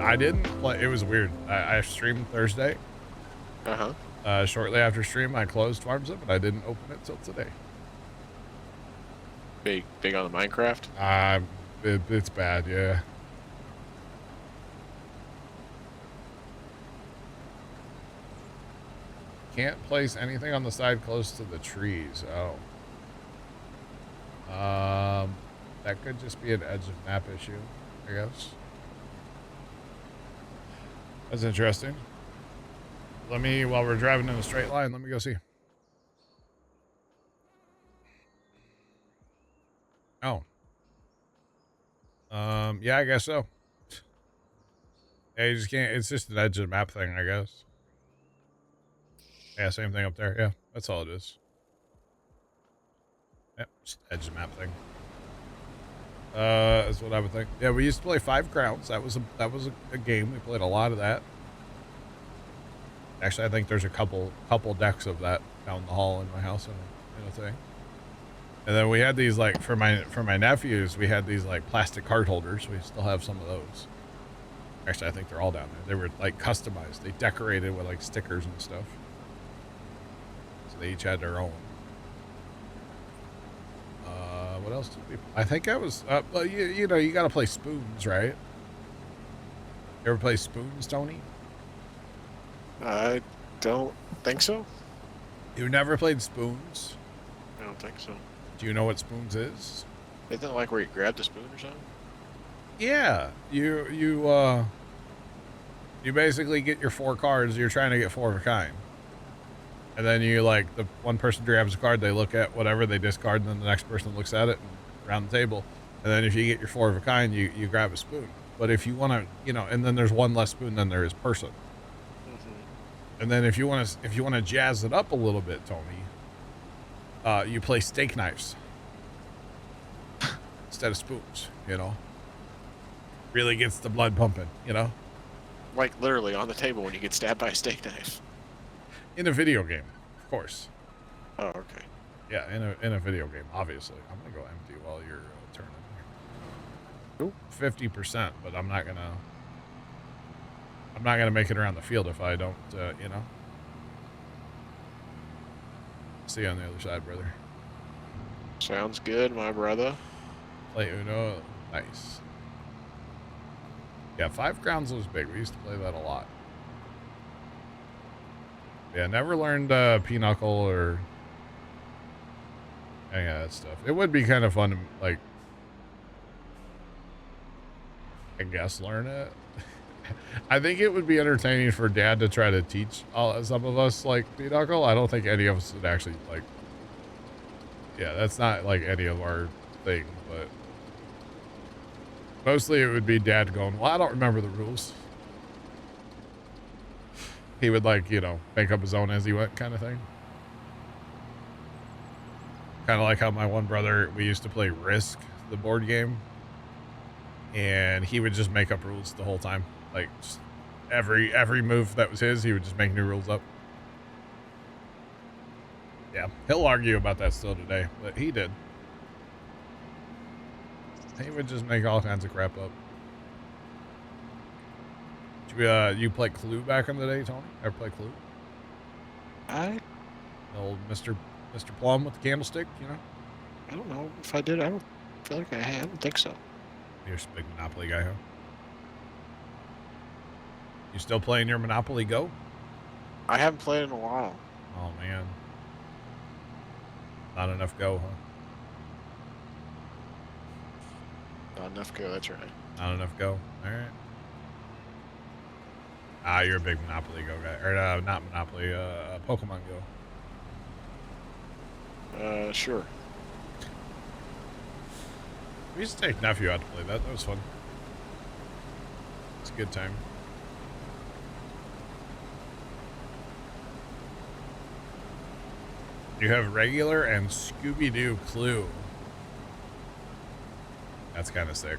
I didn't play. It was weird. I streamed Thursday. Shortly after stream, I closed Farm Sim, and I didn't open it till today. Big on the Minecraft? It's bad, yeah. Can't place anything on the side close to the trees. Oh. That could just be an edge of map issue, I guess. That's interesting. Let me, while we're driving in a straight line, let me go see. Oh. Yeah, I guess so. Yeah, you just can't, it's just an edge of the map thing, I guess. Yeah, same thing up there. Yeah, that's all it is. Yep, just edge of the map thing. That's what I would think. Yeah, we used to play 5 Crowns. That was a game. We played a lot of that. Actually, I think there's a couple decks of that down the hall in my house in a thing. And then we had these, like, for my nephews, we had these like plastic card holders. We still have some of those. Actually, I think they're all down there. They were like customized. They decorated with like stickers and stuff. So they each had their own. What else did we? I think I was. Well, you know, you gotta play spoons, right? You ever play spoons, Tony? I don't think so. You never played spoons? I don't think so. Do you know what spoons is? Isn't it like where you grab the spoon or something? Yeah, you basically get your 4 cards. You're trying to get 4 of a kind, and then you, like, the one person grabs a card, they look at whatever, they discard, and then the next person looks at it and around the table. And then if you get your 4 of a kind, you grab a spoon. But if you want to, you know, and then there's one less spoon than there is person. And then if you want to jazz it up a little bit, Tony, you play steak knives instead of spoons. You know, really gets the blood pumping. You know, Like literally on the table when you get stabbed by a steak knife. in a video game, of course. Oh, okay. Yeah, in a video game, obviously. I'm gonna go empty while you're turning. Cool. 50%, but I'm not gonna make it around the field if I don't, you know. See you on the other side, brother. Sounds good, my brother. Play Uno. Nice. Yeah, 5 Crowns was big. We used to play that a lot. Yeah, never learned Pinochle or any of that stuff. It would be kind of fun to, like, I guess, learn it. I think it would be entertaining for Dad to try to teach some of us, like, Pinochle. I don't think any of us would actually, like, yeah, that's not, like, any of our thing, but mostly it would be Dad going, well, I don't remember the rules. He would, like, you know, make up his own as he went kind of thing. Kind of like how my one brother, we used to play Risk, the board game, and he would just make up rules the whole time. Like, just every move that was his, he would just make new rules up. Yeah, he'll argue about that still today, but he did. He would just make all kinds of crap up. You play Clue back in the day, Tony? Ever play Clue? Old Mr. Plum with the candlestick, you know? I don't know if I did. I don't feel like I had. I don't think so. You're a big Monopoly guy, huh? You still playing your Monopoly Go? I haven't played in a while. Oh, man. Not enough Go, huh? Not enough go, that's right. Not enough Go. All right. Ah, you're a big Monopoly Go guy. Or, not Monopoly, Pokemon Go. Sure. We used to take nephew out to play that. That was fun. It's a good time. You have regular and Scooby-Doo Clue. That's kind of sick.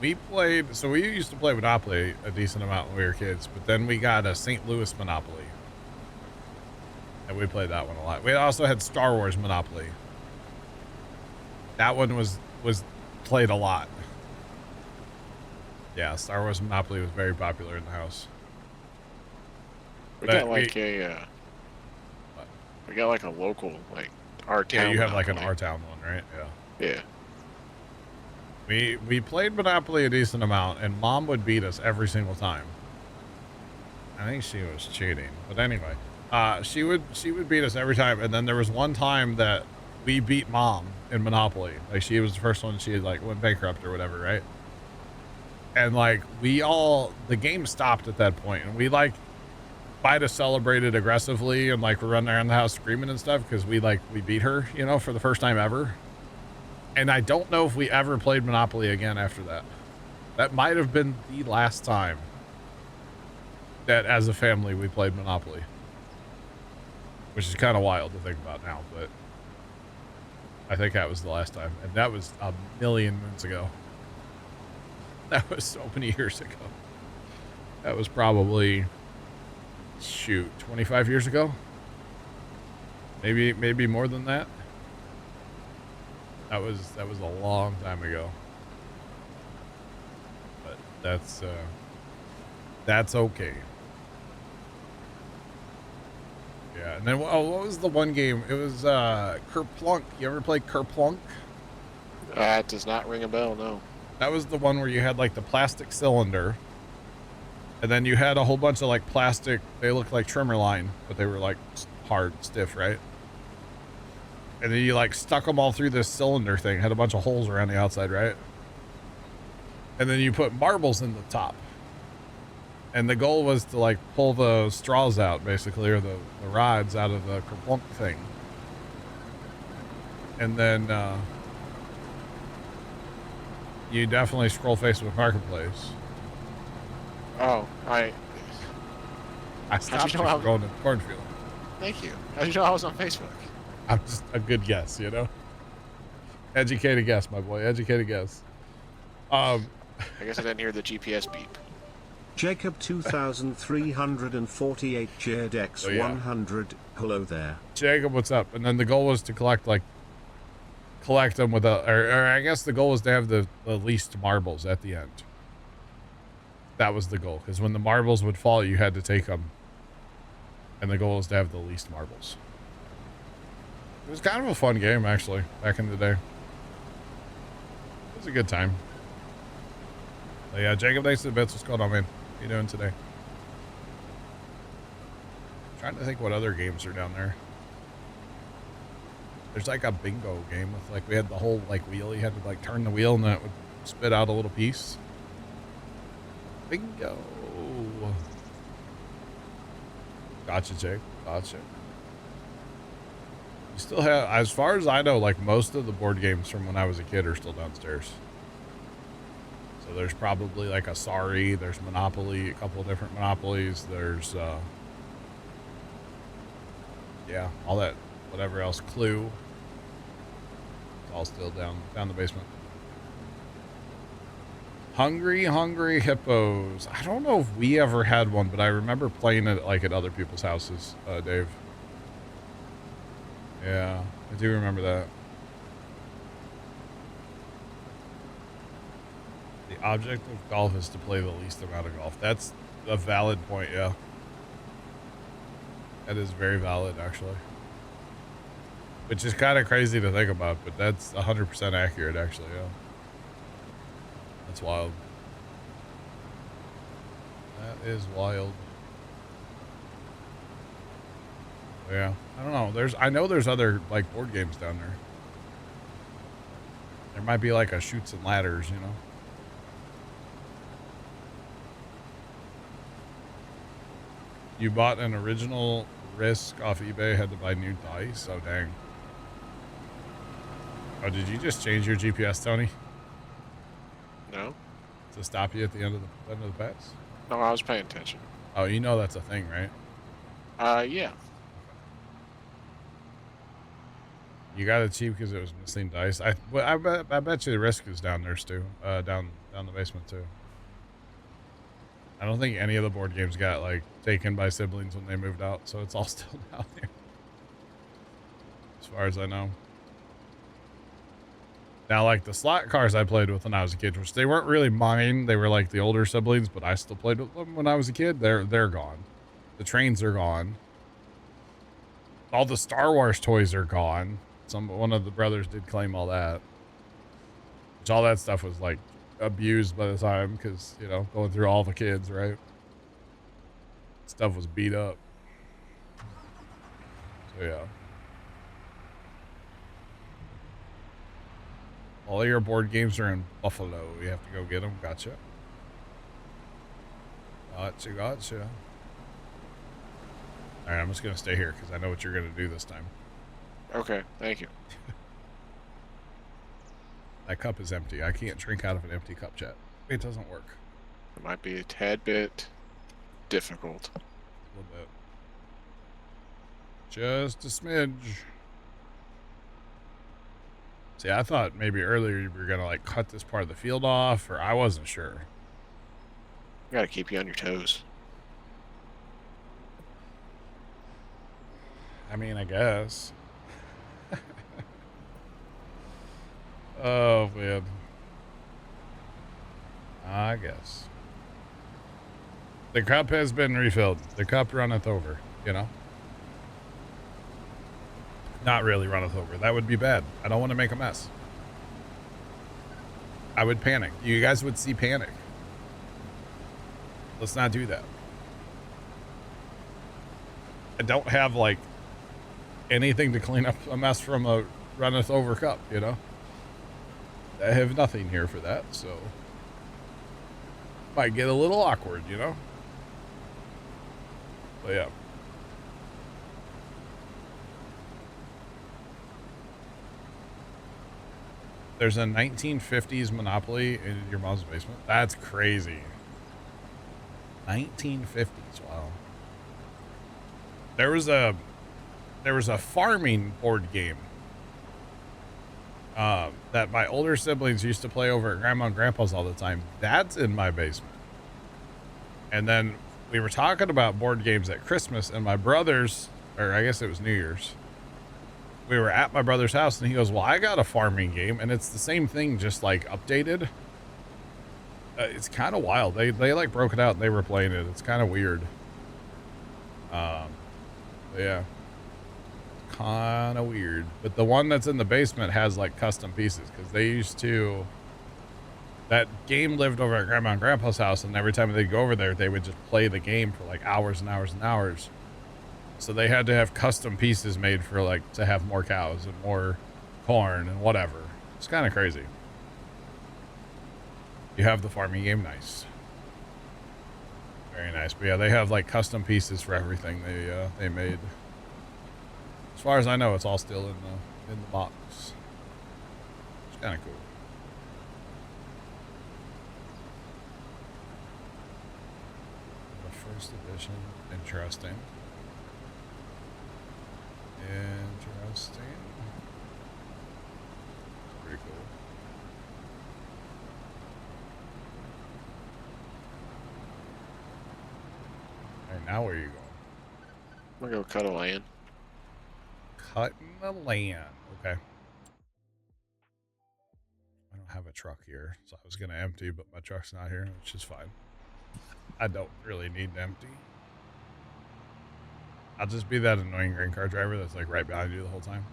We used to play Monopoly a decent amount when we were kids, but then we got a St. Louis Monopoly. And we played that one a lot. We also had Star Wars Monopoly. That one was played a lot. Yeah, Star Wars Monopoly was very popular in the house. We But got like we got like a local, like our yeah, town you have like an Monopoly. R-Town one, right? Yeah. Yeah. We played Monopoly a decent amount, and Mom would beat us every single time. I think she was cheating, but anyway, she would beat us every time. And then there was one time that we beat Mom in Monopoly. Like she was the first one. She like went bankrupt or whatever, right? And like the game stopped at that point, and we like might have celebrated aggressively and like we're running around the house screaming and stuff because we beat her, you know, for the first time ever. And I don't know if we ever played Monopoly again after that. That might have been the last time that as a family we played Monopoly, which is kind of wild to think about now, but I think that was the last time, and that was a million moons ago. That was so many years ago. That was probably, shoot, 25 years ago, maybe more than that. That was a long time ago, but that's okay. Yeah, and then what was the one game? It was Kerplunk. You ever play Kerplunk? That does not ring a bell, no. That was the one where you had like the plastic cylinder, and then you had a whole bunch of like plastic. They looked like trimmer line, but they were like hard, stiff, right? And then you like stuck them all through this cylinder thing. Had a bunch of holes around the outside, right? And then you put marbles in the top. And the goal was to like pull the straws out, basically, or the rods out of the kerplunk thing. And then you definitely scroll Facebook Marketplace. Oh, I stopped you from going to the cornfield. Thank you. How did you know I was on Facebook? I'm just a good guess, you know? Educated guess, my boy. Educated guess. I guess I didn't hear the GPS beep. Jacob 2348 Jared X 100. Hello there. Jacob, what's up? And then the goal was to collect them with or I guess the goal was to have the least marbles at the end. That was the goal, because when the marbles would fall, you had to take them. And the goal was to have the least marbles. It was kind of a fun game, actually, back in the day. It was a good time. But yeah, Jacob, thanks to the bits. What's going on, man? How you doing today? Trying to think what other games are down there. There's like a bingo game with like, we had the whole like wheel. You had to like turn the wheel and then it would spit out a little piece. Bingo. Gotcha, Jake. Gotcha. You still have, as far as I know, like most of the board games from when I was a kid are still downstairs. So there's probably like a Sorry, there's Monopoly, a couple of different Monopolies. There's, yeah, all that, whatever else, Clue. It's all still down the basement. Hungry Hippos. I don't know if we ever had one, but I remember playing it like at other people's houses, Dave. Yeah, I do remember that. The object of golf is to play the least amount of golf. That's a valid point, yeah. That is very valid, actually. Which is kind of crazy to think about, but that's 100% accurate, actually, yeah. That's wild. That is wild. Yeah, I don't know. I know there's other like board games down there. There might be like a Chutes and Ladders, you know. You bought an original Risk off eBay, had to buy new dice. Oh dang. Oh, did you just change your GPS, Tony? No. To stop you at the end of the pass? No, I was paying attention. Oh, you know that's a thing, right? Yeah. You got it cheap because it was missing dice. I bet you the Risk is down there too. Down the basement too. I don't think any of the board games got like taken by siblings when they moved out, so it's all still down there. As far as I know. Now, like the slot cars I played with when I was a kid, which they weren't really mine. They were like the older siblings, but I still played with them when I was a kid. They're gone. The trains are gone. All the Star Wars toys are gone. One of the brothers did claim all that. Which all that stuff was like abused by the time because, you know, going through all the kids, right? Stuff was beat up. So yeah. All your board games are in Buffalo. You have to go get them. Gotcha. Gotcha. All right, I'm just going to stay here because I know what you're going to do this time. Okay, thank you. That cup is empty. I can't drink out of an empty cup, chat. It doesn't work. It might be a tad bit difficult. A little bit. Just a smidge. See, I thought maybe earlier you were going to like cut this part of the field off, or I wasn't sure. Gotta keep you on your toes. I mean, I guess. Oh, man. I guess. The cup has been refilled. The cup runneth over, you know? Not really runneth over. That would be bad. I don't want to make a mess. I would panic. You guys would see panic. Let's not do that. I don't have, like, anything to clean up a mess from a runneth over cup, you know? I have nothing here for that, so might get a little awkward, you know? But yeah. There's a 1950s Monopoly in your mom's basement. That's crazy. 1950s, wow. There was a farming board game that my older siblings used to play over at Grandma and Grandpa's all the time. That's in my basement. And then we were talking about board games at Christmas, and my brother's, or I guess it was New Year's, we were at my brother's house, and he goes, well, I got a farming game, and it's the same thing, just like updated. It's kind of wild. They like broke it out and they were playing it. It's kind of weird. Yeah. Kind of weird. But the one that's in the basement has like custom pieces because they used to, that game lived over at Grandma and Grandpa's house, and every time they'd go over there, they would just play the game for like hours and hours and hours. So they had to have custom pieces made for like to have more cows and more corn and whatever. It's kind of crazy. You have the farming game. Nice. Very nice. But yeah, they have like custom pieces for everything they made. As far as I know, it's all still in the box. It's kind of cool. The first edition. Interesting. Interesting. It's pretty cool. Alright, now where are you going? I'm gonna go cut a land. Cutting the land. Okay. I don't have a truck here, so I was going to empty, but my truck's not here, which is fine. I don't really need to empty. I'll just be that annoying grain car driver that's like right behind you the whole time.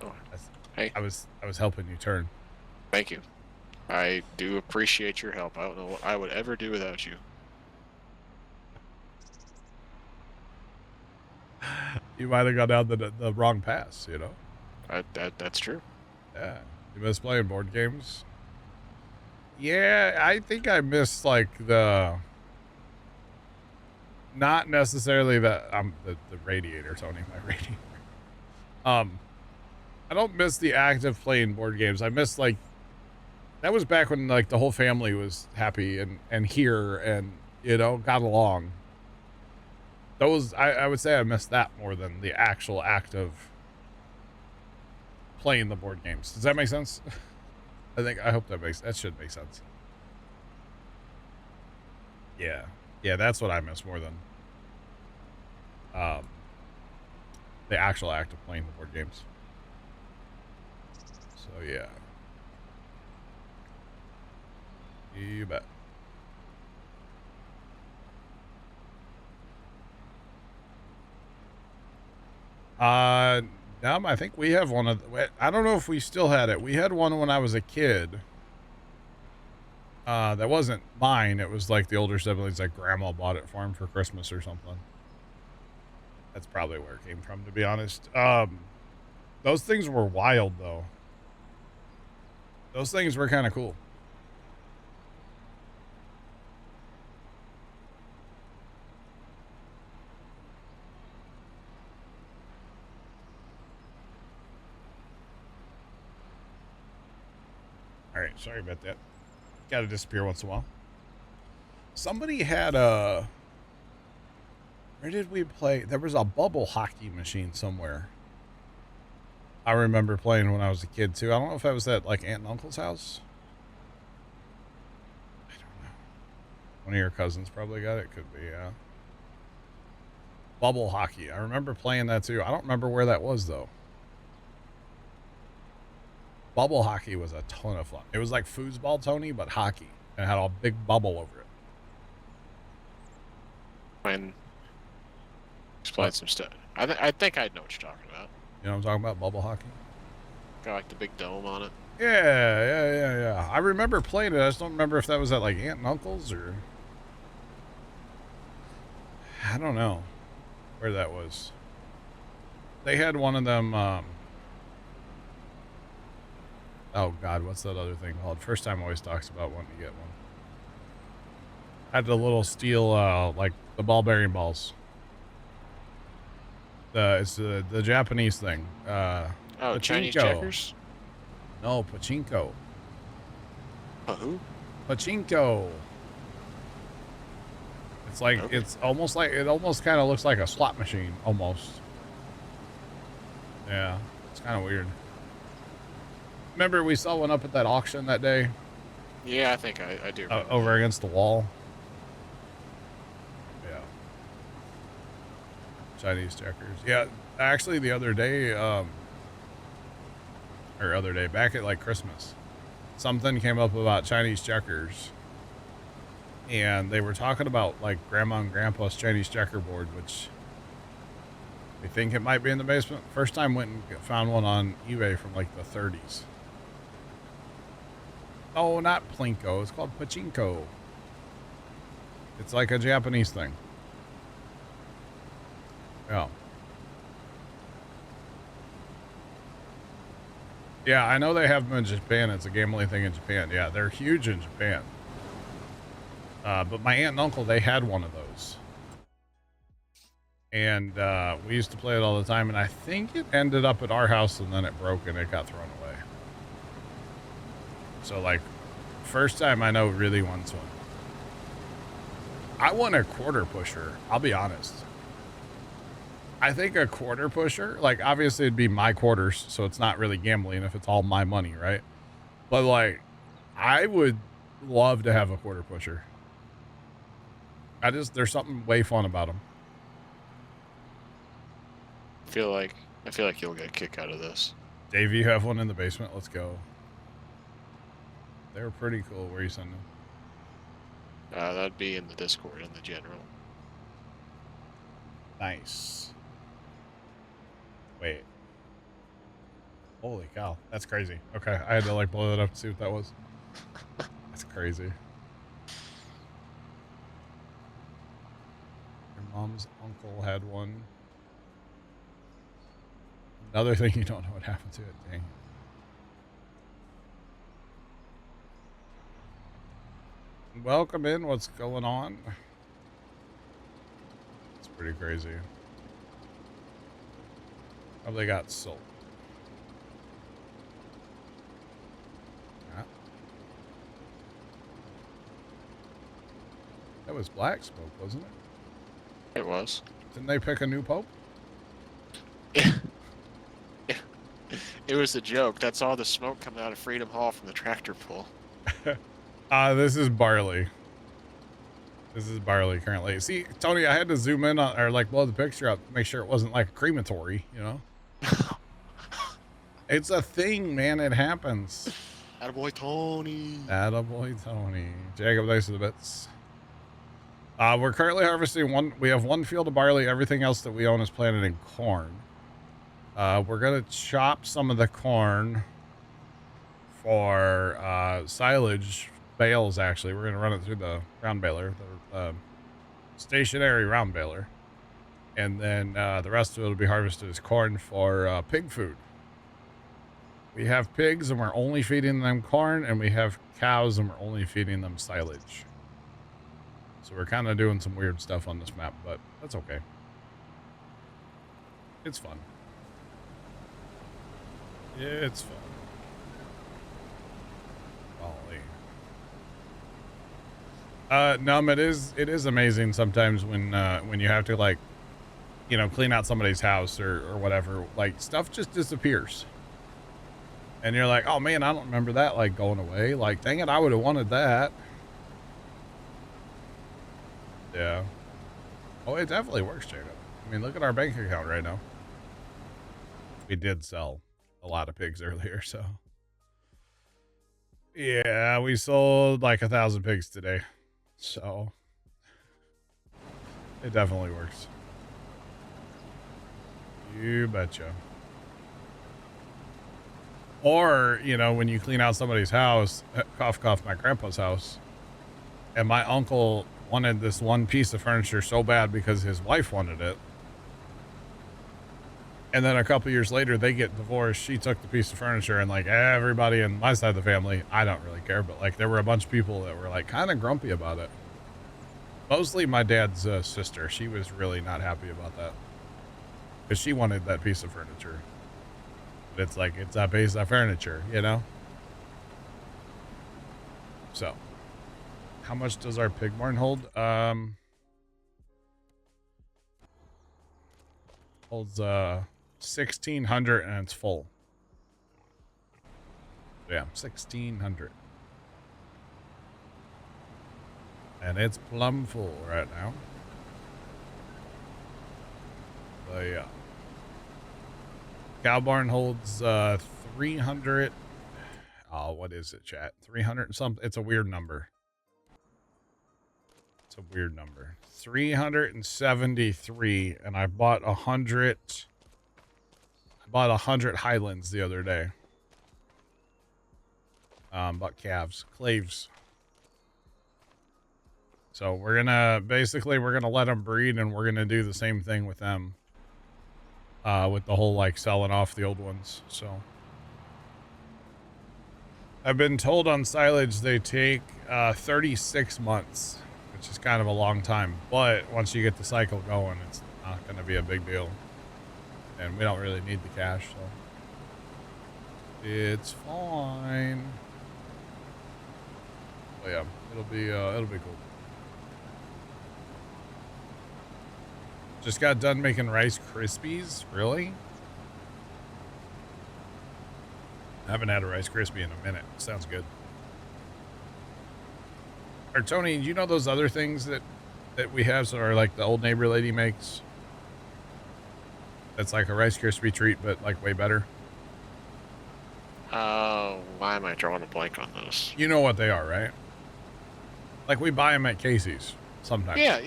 Oh, hey. I was helping you turn. Thank you. I do appreciate your help. I don't know what I would ever do without you. You might have gone down the wrong pass, you know? That's true. Yeah. You miss playing board games? Yeah, I think I missed like not necessarily the radiator, Tony, my radiator. I don't miss the act of playing board games. I miss like, that was back when like the whole family was happy and here and, you know, got along. Those, I would say I missed that more than the actual act of playing the board games. Does that make sense? I hope that should make sense. Yeah. Yeah, that's what I miss more than the actual act of playing the board games. So yeah. You bet. No, I think we have one of I don't know if we still had it. We had one when I was a kid. That wasn't mine. It was like the older siblings, like grandma bought it for him for Christmas or something. That's probably where it came from, to be honest. Those things were wild though. Those things were kind of cool. All right, sorry about that. Got to disappear once in a while. Somebody had a... Where did we play? There was a bubble hockey machine somewhere. I remember playing when I was a kid too. I don't know if that was at like aunt and uncle's house. I don't know. One of your cousins probably got it. Could be, yeah. Bubble hockey. I remember playing that too. I don't remember where that was though. Bubble hockey was a ton of fun. It was like foosball, Tony, but hockey. And it had a big bubble over it. And explain some stuff. I think I know what you're talking about. You know what I'm talking about? Bubble hockey? Got like the big dome on it. Yeah. I remember playing it. I just don't remember if that was at like aunt and uncle's or... I don't know where that was. They had one of them... Oh God, what's that other thing called? First Time always talks about wanting to get one. Had the little steel, like the ball bearing balls. It's the Japanese thing. Oh, Chinese checkers? No, pachinko. Who? Pachinko. It's like, Okay. it's almost like, it almost kind of looks like a slot machine, almost. Yeah, it's kind of weird. Remember we saw one up at that auction that day? Yeah, I think I do. Over against the wall. Yeah. Chinese checkers. Yeah, actually the other day, back at like Christmas, something came up about Chinese checkers. And they were talking about like grandma and grandpa's Chinese checkerboard, which we think it might be in the basement. First time went and found one on eBay from like the 30s. Oh, not plinko. It's called pachinko. It's like a Japanese thing. Yeah. Yeah, I know they have them in Japan. It's a gambling thing in Japan. Yeah, they're huge in Japan. But my aunt and uncle, they had one of those. And we used to play it all the time. And I think it ended up at our house and then it broke and it got thrown away. So, like, first time I know really won one. I won a quarter pusher. I'll be honest. I think a quarter pusher, like, obviously it'd be my quarters, so it's not really gambling if it's all my money, right? But, like, I would love to have a quarter pusher. There's something way fun about them. I feel like you'll get a kick out of this. Dave, you have one in the basement. Let's go. They were pretty cool. Where are you sending them? That'd be in the Discord in the general. Nice. Wait. Holy cow. That's crazy. Okay. I had to like blow that up to see what that was. That's crazy. Your mom's uncle had one. Another thing you don't know what happened to it. Dang. Welcome in. What's going on? It's pretty crazy. Probably got sold. Yeah. That was black smoke, wasn't it? It was. Didn't they pick a new pope? It was a joke. That's all the smoke coming out of Freedom Hall from the tractor pull. This is barley. This is barley currently. See, Tony, I had to zoom in on, or like blow the picture up to make sure it wasn't like a crematory, you know? It's a thing, man. It happens. Attaboy Tony. Attaboy Tony. Jacob, thanks for the bits. We're currently harvesting we have one field of barley. Everything else that we own is planted in corn. We're going to chop some of the corn for silage bales, actually. We're going to run it through the round baler, the stationary round baler. And then the rest of it will be harvested as corn for pig food. We have pigs and we're only feeding them corn, and we have cows and we're only feeding them silage. So we're kind of doing some weird stuff on this map, but that's okay. It's fun. It's fun. Num, it is amazing sometimes when you have to, like, you know, clean out somebody's house or whatever, like stuff just disappears. And you're like, oh man, I don't remember that, like, going away. Like, dang it, I would have wanted that. Yeah. Oh, it definitely works, Jacob. I mean, look at our bank account right now. We did sell a lot of pigs earlier, so. Yeah, we sold like 1,000 pigs today. So. It definitely works. You betcha. Or, you know, when you clean out somebody's house, cough, cough, my grandpa's house, and my uncle wanted this one piece of furniture so bad because his wife wanted it. And then a couple years later, they get divorced. She took the piece of furniture, and like everybody in my side of the family, I don't really care, but like there were a bunch of people that were like kind of grumpy about it. Mostly my dad's sister. She was really not happy about that because she wanted that piece of furniture. But it's like, it's a piece of furniture, you know? So, how much does our pig barn hold? Holds 1,600 and it's full. Yeah, 1,600. And it's plumb full right now. So yeah. Cow barn holds 300. Oh, what is it, chat? 300 and something. It's a weird number. It's a weird number. 373, and I bought 100. I bought 100 Highlands the other day. Bought calves, claves. So we're gonna let them breed, and we're gonna do the same thing with them. With the whole like selling off the old ones. So I've been told on silage they take 36 months, which is kind of a long time. But once you get the cycle going, it's not going to be a big deal. And we don't really need the cash, so it's fine. But yeah, it'll be cool. Just got done making Rice Krispies. Really? I haven't had a Rice Krispie in a minute. Sounds good. Or Tony, do you know those other things that we have? So are like the old neighbor lady makes. That's like a Rice Krispie treat, but like way better. Why am I drawing a blank on those? You know what they are, right? Like we buy them at Casey's sometimes. Yeah.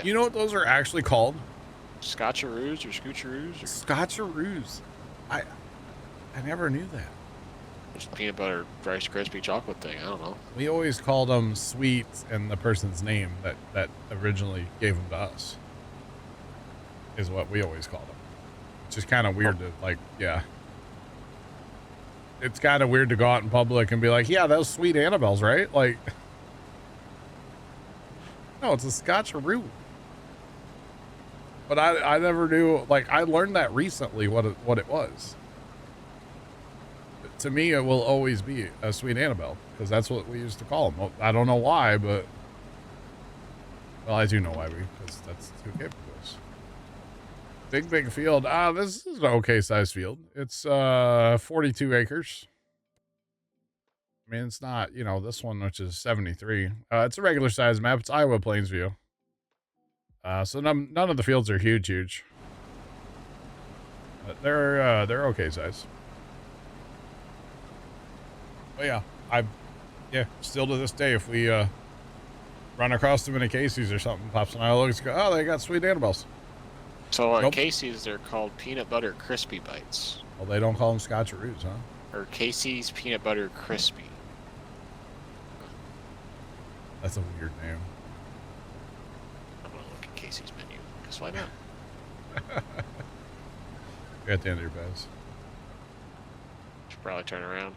You know what those are actually called? Scotcheroos or Scoocheroos? Or... Scotcheroos. I never knew that. It's peanut butter Rice Krispie chocolate thing. I don't know. We always called them sweets, and the person's name that originally gave them to us is what we always called them. It's just kind of weird to like, yeah. It's kind of weird to go out in public and be like, yeah, those sweet Annabelles, right? Like, no, it's a Scotcheroo. But I never knew, like, I learned that recently what it was. To me, it will always be a sweet Annabelle, because that's what we used to call them. Well, I don't know why, but, well, I do know why, because that's who gave it to us. Big field. This is an okay sized field. It's 42 acres. I mean, it's not, you know, this one, which is 73. It's a regular size map. It's Iowa Plainsview. So none of the fields are huge. But they're okay size. But yeah, yeah, still to this day, if we run across them in a Casey's or something, pops an eye, looks, go, oh, they got sweet animals. So at Nope. Casey's, they're called peanut butter crispy bites. Well, they don't call them Scotcheroos, huh? Or Casey's peanut butter crispy. That's a weird name. I'm gonna look at Casey's menu. Because why not? You're at the end of your beds. Should probably turn around.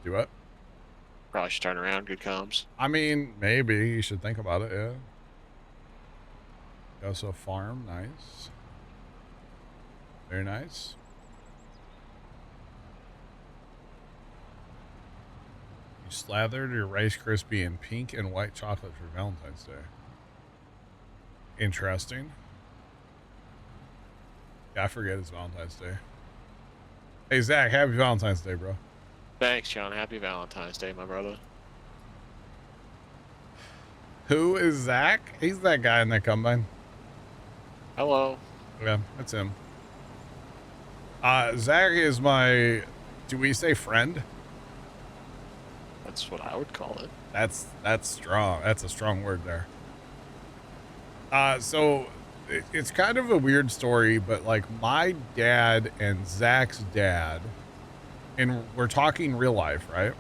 Do what? Probably should turn around. Good comms. I mean, maybe you should think about it, yeah. Also farm, nice. Very nice. You slathered your Rice Krispie in pink and white chocolate for Valentine's Day. Interesting. Yeah, I forget it's Valentine's Day. Hey, Zach, happy Valentine's Day, bro. Thanks, John. Happy Valentine's Day, my brother. Who is Zach? He's that guy in that combine. Hello. Yeah, that's him. Zach is my, do we say friend? That's what I would call it. That's strong. That's a strong word there. So it's kind of a weird story, but like my dad and Zach's dad, and we're talking real life, right?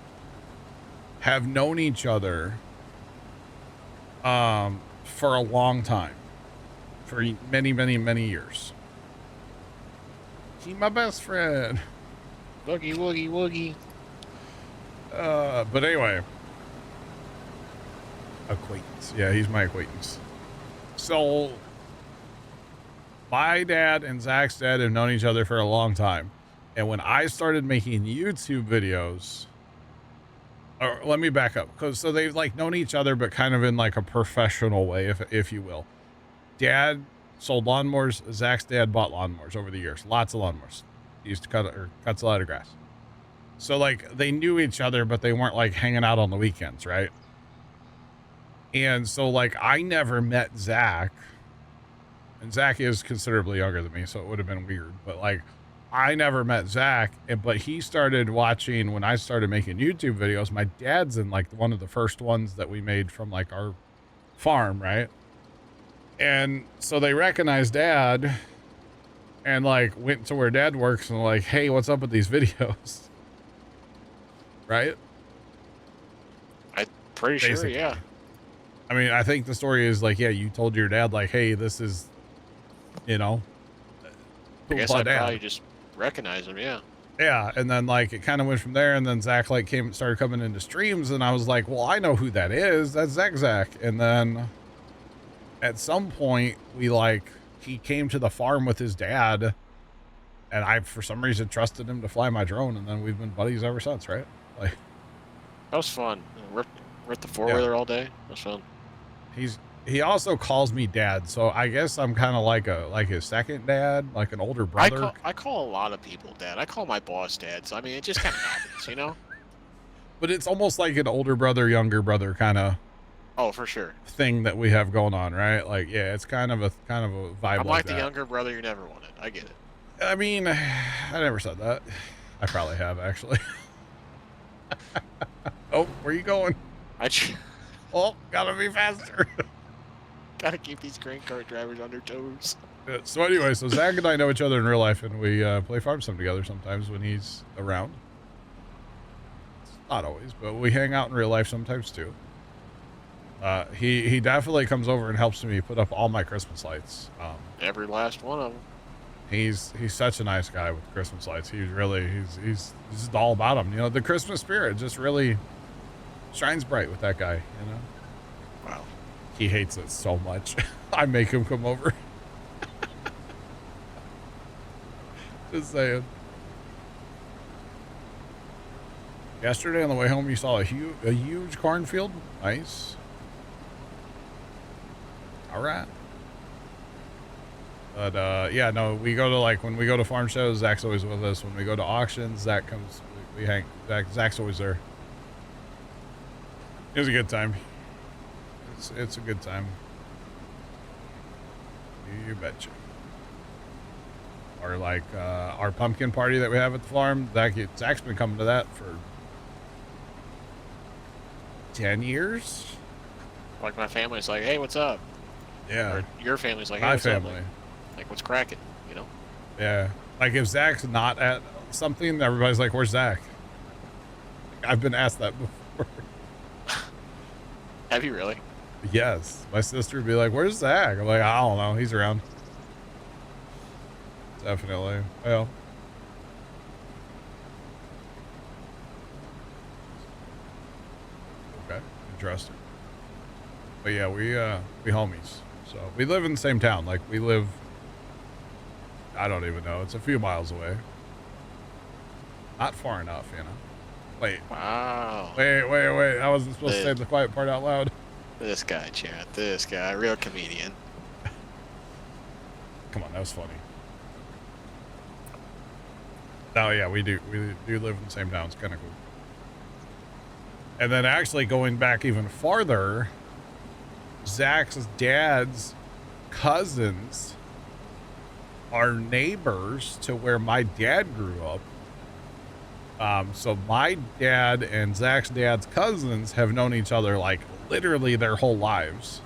Have known each other for a long time, for many, many, many years. He's my best friend. Woogie, woogie, woogie. But anyway, acquaintance. Yeah, he's my acquaintance. So my dad and Zach's dad have known each other for a long time. And when I started making YouTube videos, or let me back up, because so they've like known each other, but kind of in like a professional way, if you will. Dad sold lawnmowers. Zach's dad bought lawnmowers over the years. Lots of lawnmowers. He used to cuts a lot of grass. So like they knew each other, but they weren't like hanging out on the weekends, right? And so like I never met Zach, and Zach is considerably younger than me, so it would have been weird. But like I never met Zach, but he started watching when I started making YouTube videos. My dad's in like one of the first ones that we made from like our farm, right? And so they recognized Dad and like went to where Dad works and like, hey, what's up with these videos? Right? I'm pretty sure, Basically. yeah. I mean, I think the story is like, yeah, you told your dad like, hey, this is, you know, I guess my I dad. probably just recognize him, yeah. Yeah, and then like it kind of went from there, and then Zach like started coming into streams, and I was like, well, I know who that is. That's Zach. And then at some point he came to the farm with his dad, and I for some reason trusted him to fly my drone, and then we've been buddies ever since, right? Like That was fun. Ripped the four-wheeler all day. That was fun. He also calls me dad, so I guess I'm kind of like his second dad, like an older brother. I call a lot of people dad. I call my boss dad, so I mean it just kind of happens, you know? But it's almost like an older brother, younger brother kind of Oh, for sure. thing that we have going on, right? Like, yeah, it's kind of a vibe. I'm like the that. younger brother you never wanted. I get it. I mean, I never said that. I probably have actually. Oh, where you going? Oh, gotta be faster. Gotta keep these grain cart drivers on their toes. So anyway, so Zach and I know each other in real life, and we play farm sim together sometimes when he's around. Not always, but we hang out in real life sometimes too. He definitely comes over and helps me put up all my Christmas lights. Every last one of them. He's such a nice guy with Christmas lights. He's just all about them. You know, the Christmas spirit just really shines bright with that guy, you know? Wow. He hates it so much. I make him come over. Just saying. Yesterday on the way home, you saw a huge cornfield. Nice. All right. But yeah, no, we go to when we go to farm shows, Zach's always with us. When we go to auctions, Zach comes. We hang. Zach's always there. It was a good time. It's a good time. You betcha. or like our pumpkin party that we have at the farm. Zach's been coming to that for 10 years. Like my family's like, hey, what's up? Yeah. Or your family's like, hey, My what's family. up? Like, what's cracking? You know? Yeah. Like if Zach's not at something, everybody's like, where's Zach? Like, I've been asked that before. Have you really? Yes. My sister would be like, where's Zach? I'm like, I don't know. He's around. Definitely. Well. Okay. Interesting. But yeah, we homies. So we live in the same town. Like we live, I don't even know. It's a few miles away. Not far enough, you know. Wait. Wow. Wait. I wasn't supposed to say the quiet part out loud. This guy, chat. This guy, real comedian. Come on, that was funny. Oh yeah, we do live in the same town. It's kind of cool. And then actually going back even farther, Zach's dad's cousins are neighbors to where my dad grew up. So my dad and Zach's dad's cousins have known each other like literally their whole lives,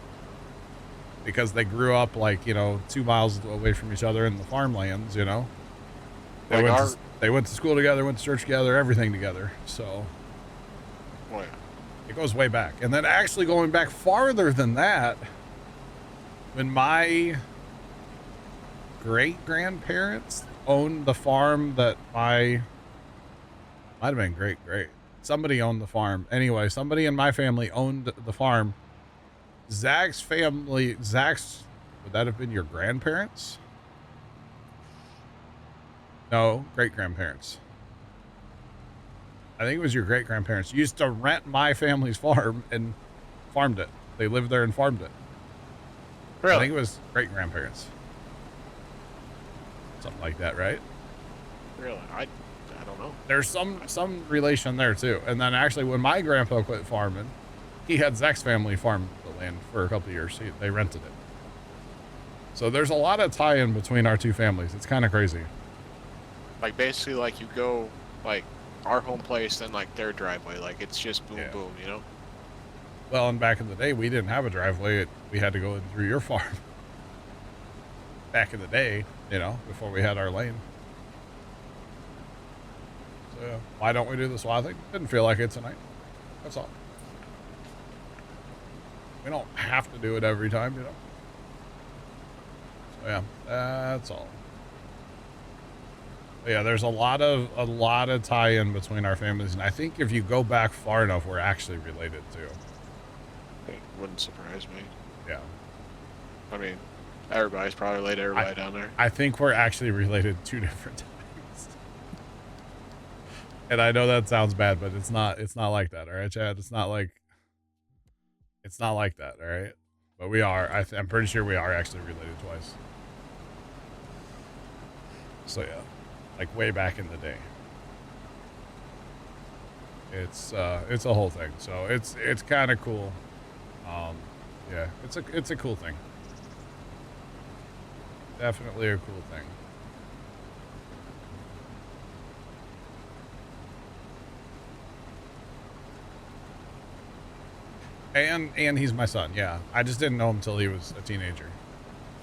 because they grew up like, you know, 2 miles away from each other in the farmlands, you know. They went to school together, went to church together, everything together. So it goes way back. And then actually going back farther than that, when my great-grandparents owned the farm that might have been great. Somebody owned the farm. Anyway, somebody in my family owned the farm. Zach's, would that have been your grandparents? No, great-grandparents. I think it was your great-grandparents. Used to rent my family's farm and farmed it. They lived there and farmed it. Really? I think it was great-grandparents. Something like that, right? Really? I don't know. There's some relation there too. And then actually when my grandpa quit farming, he had Zach's family farm the land for a couple of years. They rented it. So there's a lot of tie-in between our two families. It's kind of crazy. Like basically like you go like our home place, then like their driveway. Like it's just boom, boom, you know? Well, and back in the day, we didn't have a driveway. We had to go in through your farm. Back in the day, you know, before we had our lane. So yeah, why don't we do the swathing? Didn't feel like it tonight. That's all. We don't have to do it every time, you know. So yeah, that's all. But yeah, there's a lot of tie-in between our families, and I think if you go back far enough, we're actually related too. It wouldn't surprise me. Yeah. I mean, everybody's probably related to everybody down there. I think we're actually related 2 different times. And I know that sounds bad, but it's not like that, all right, Chad? It's not like that, all right? But we are. I'm pretty sure we are actually related twice. So yeah, like way back in the day. It's a whole thing. So it's kind of cool. Yeah, it's a cool thing. Definitely a cool thing. And he's my son. Yeah, I just didn't know him until he was a teenager.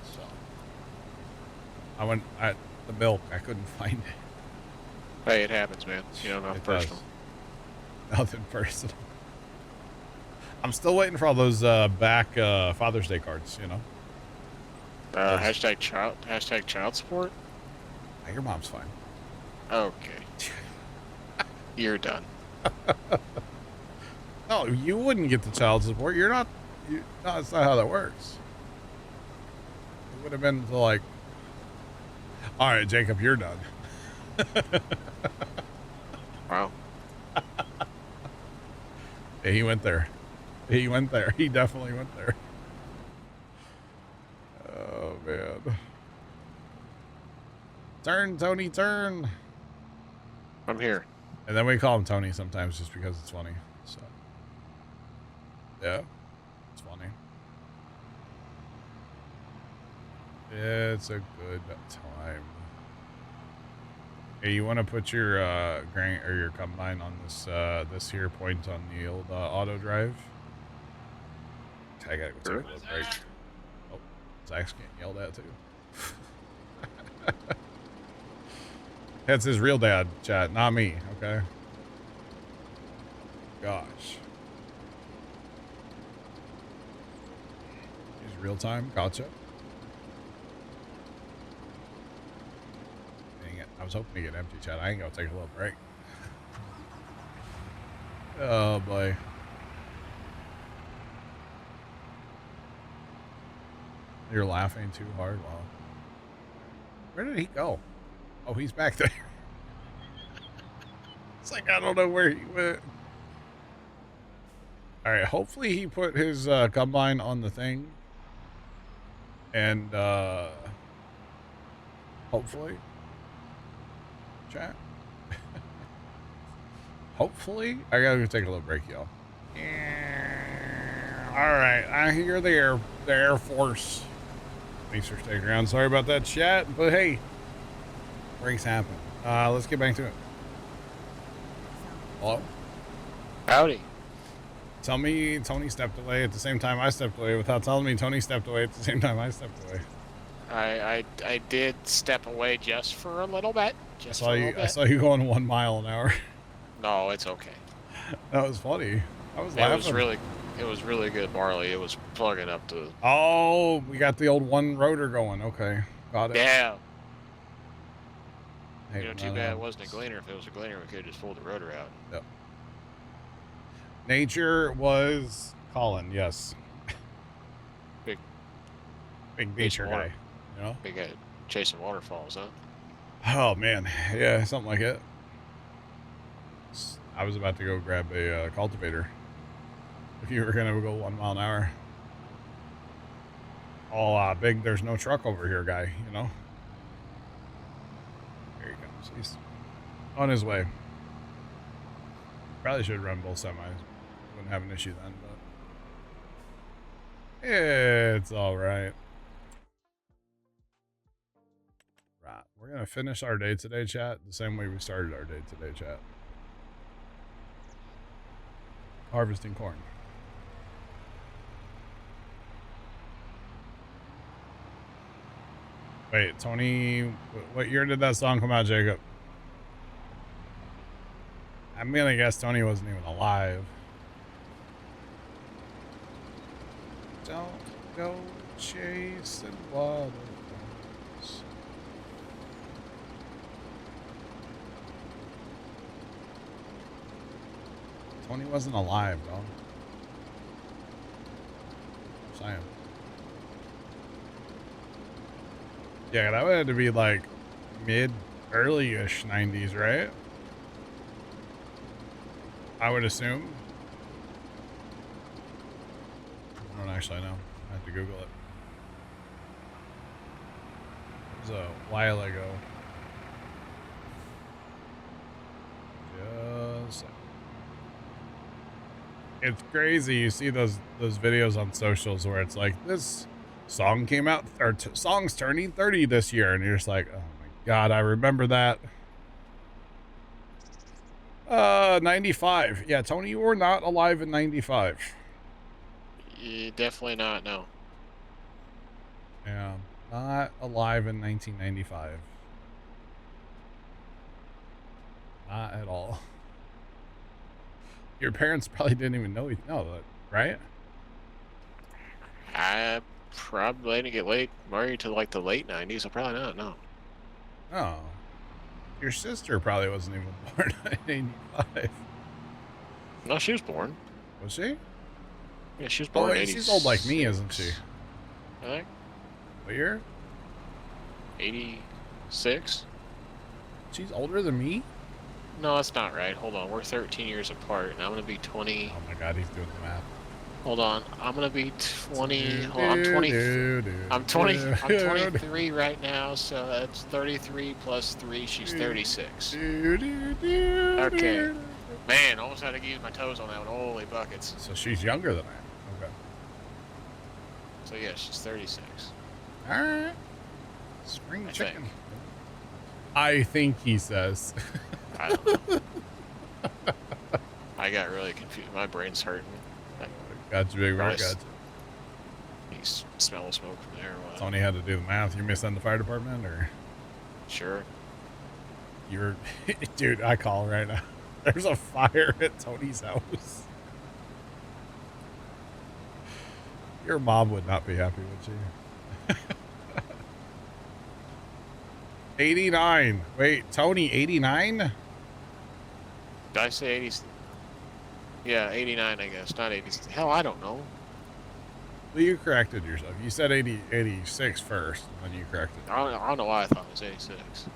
So I went the milk. I couldn't find it. Hey, it happens, man. You know, nothing personal. Nothing personal. I'm still waiting for all those back Father's Day cards. You know. Hashtag child support. Your mom's fine. Okay. You're done. No, you wouldn't get the child support. You're not. No, that's not how that works. It would have been to like. All right, Jacob, you're done. Wow. Yeah, he went there. He went there. He definitely went there. Oh, man. Turn, Tony, turn. I'm here. And then we call him Tony sometimes just because it's funny. So, yeah, it's funny. It's a good time. Hey, you want to put your grain or your combine on this this here point on the old auto drive? I gotta go take a little break. Oh, Zach's getting yelled at too. That's his real dad, chat, not me. Okay. Gosh. He's real time. Gotcha. Dang it. I was hoping to get empty, chat. I ain't gonna take a little break. Oh boy. You're laughing too hard. Wow. Where did he go? Oh, he's back there. It's like, I don't know where he went. All right. Hopefully he put his combine on the thing. And hopefully. Chat. Hopefully. I gotta go take a little break, y'all. All right. I hear the Air Force. Thanks for sticking around. Sorry about that, chat. But hey, breaks happen. Let's get back to it. Hello? Howdy. Tell me Tony stepped away at the same time I stepped away without telling me Tony stepped away at the same time I stepped away. I did step away just for a little bit. Just for a little bit. I saw you going 1 mile an hour. No, it's okay. That was funny. I was laughing. It was really good barley. It was plugging up to. Oh, we got the old one rotor going. Okay, got it. Yeah. Hey, you know, too bad it wasn't a gleaner. If it was a gleaner, we could have just pulled the rotor out. Yep. Nature was calling. Yes. Big nature guy. You know. Big guy chasing waterfalls, huh? Oh man, yeah, something like it. I was about to go grab a cultivator. If you were gonna go 1 mile an hour. Oh, big, there's no truck over here, guy, you know? Here he comes. He's on his way. Probably should run both semis. Wouldn't have an issue then, but it's all right. Right. We're gonna finish our day today, chat, the same way we started our day today, chat. Harvesting corn. Wait, Tony, what year did that song come out, Jacob? I'm gonna guess Tony wasn't even alive. Don't go chasing waterfalls. Tony wasn't alive, bro. I'm saying. Yeah, that would have to be like early-ish 90s, right? I would assume. I don't actually know. I have to Google it. It was a while ago. Just... It's crazy. You see those videos on socials where it's like, this song came out, or song's turning 30 this year, and you're just like, oh my god, I remember that. 95. Yeah, Tony, you were not alive in 95. Yeah, definitely not, no. Yeah, not alive in 1995. Not at all. Your parents probably didn't even know that, right? I probably didn't get married to like the late 90s, so probably not, no. Oh. Your sister probably wasn't even born in 85. No, she was born. Was she? Yeah, she was born in 86. She's old like me, isn't she? I think. What year? 86. She's older than me? No, that's not right. Hold on. We're 13 years apart, and I'm going to be 20. Oh my god, he's doing the math. Hold on. I'm going to be 20. Hold on, I'm 20. I'm 23 right now, so that's 33 plus 3. She's 36. Okay. Man, almost had to use my toes on that one. Holy buckets. So she's younger than I am. Okay. So yeah, she's 36. Alright. Spring I chicken. think. I think he says. I don't know. I got really confused. My brain's hurting. Gotcha, big bro. Gotcha. You smell the smoke from there. What? Tony had to do the math. You're missing the fire department, or? Sure. You're, dude. I call right now. There's a fire at Tony's house. Your mom would not be happy with you. 89. Wait, Tony, 89? Did I say 80? Yeah, 89, I guess. Not 80. Hell, I don't know. Well, you corrected yourself. You said 86 first, and then you corrected. I don't know why I thought it was 86.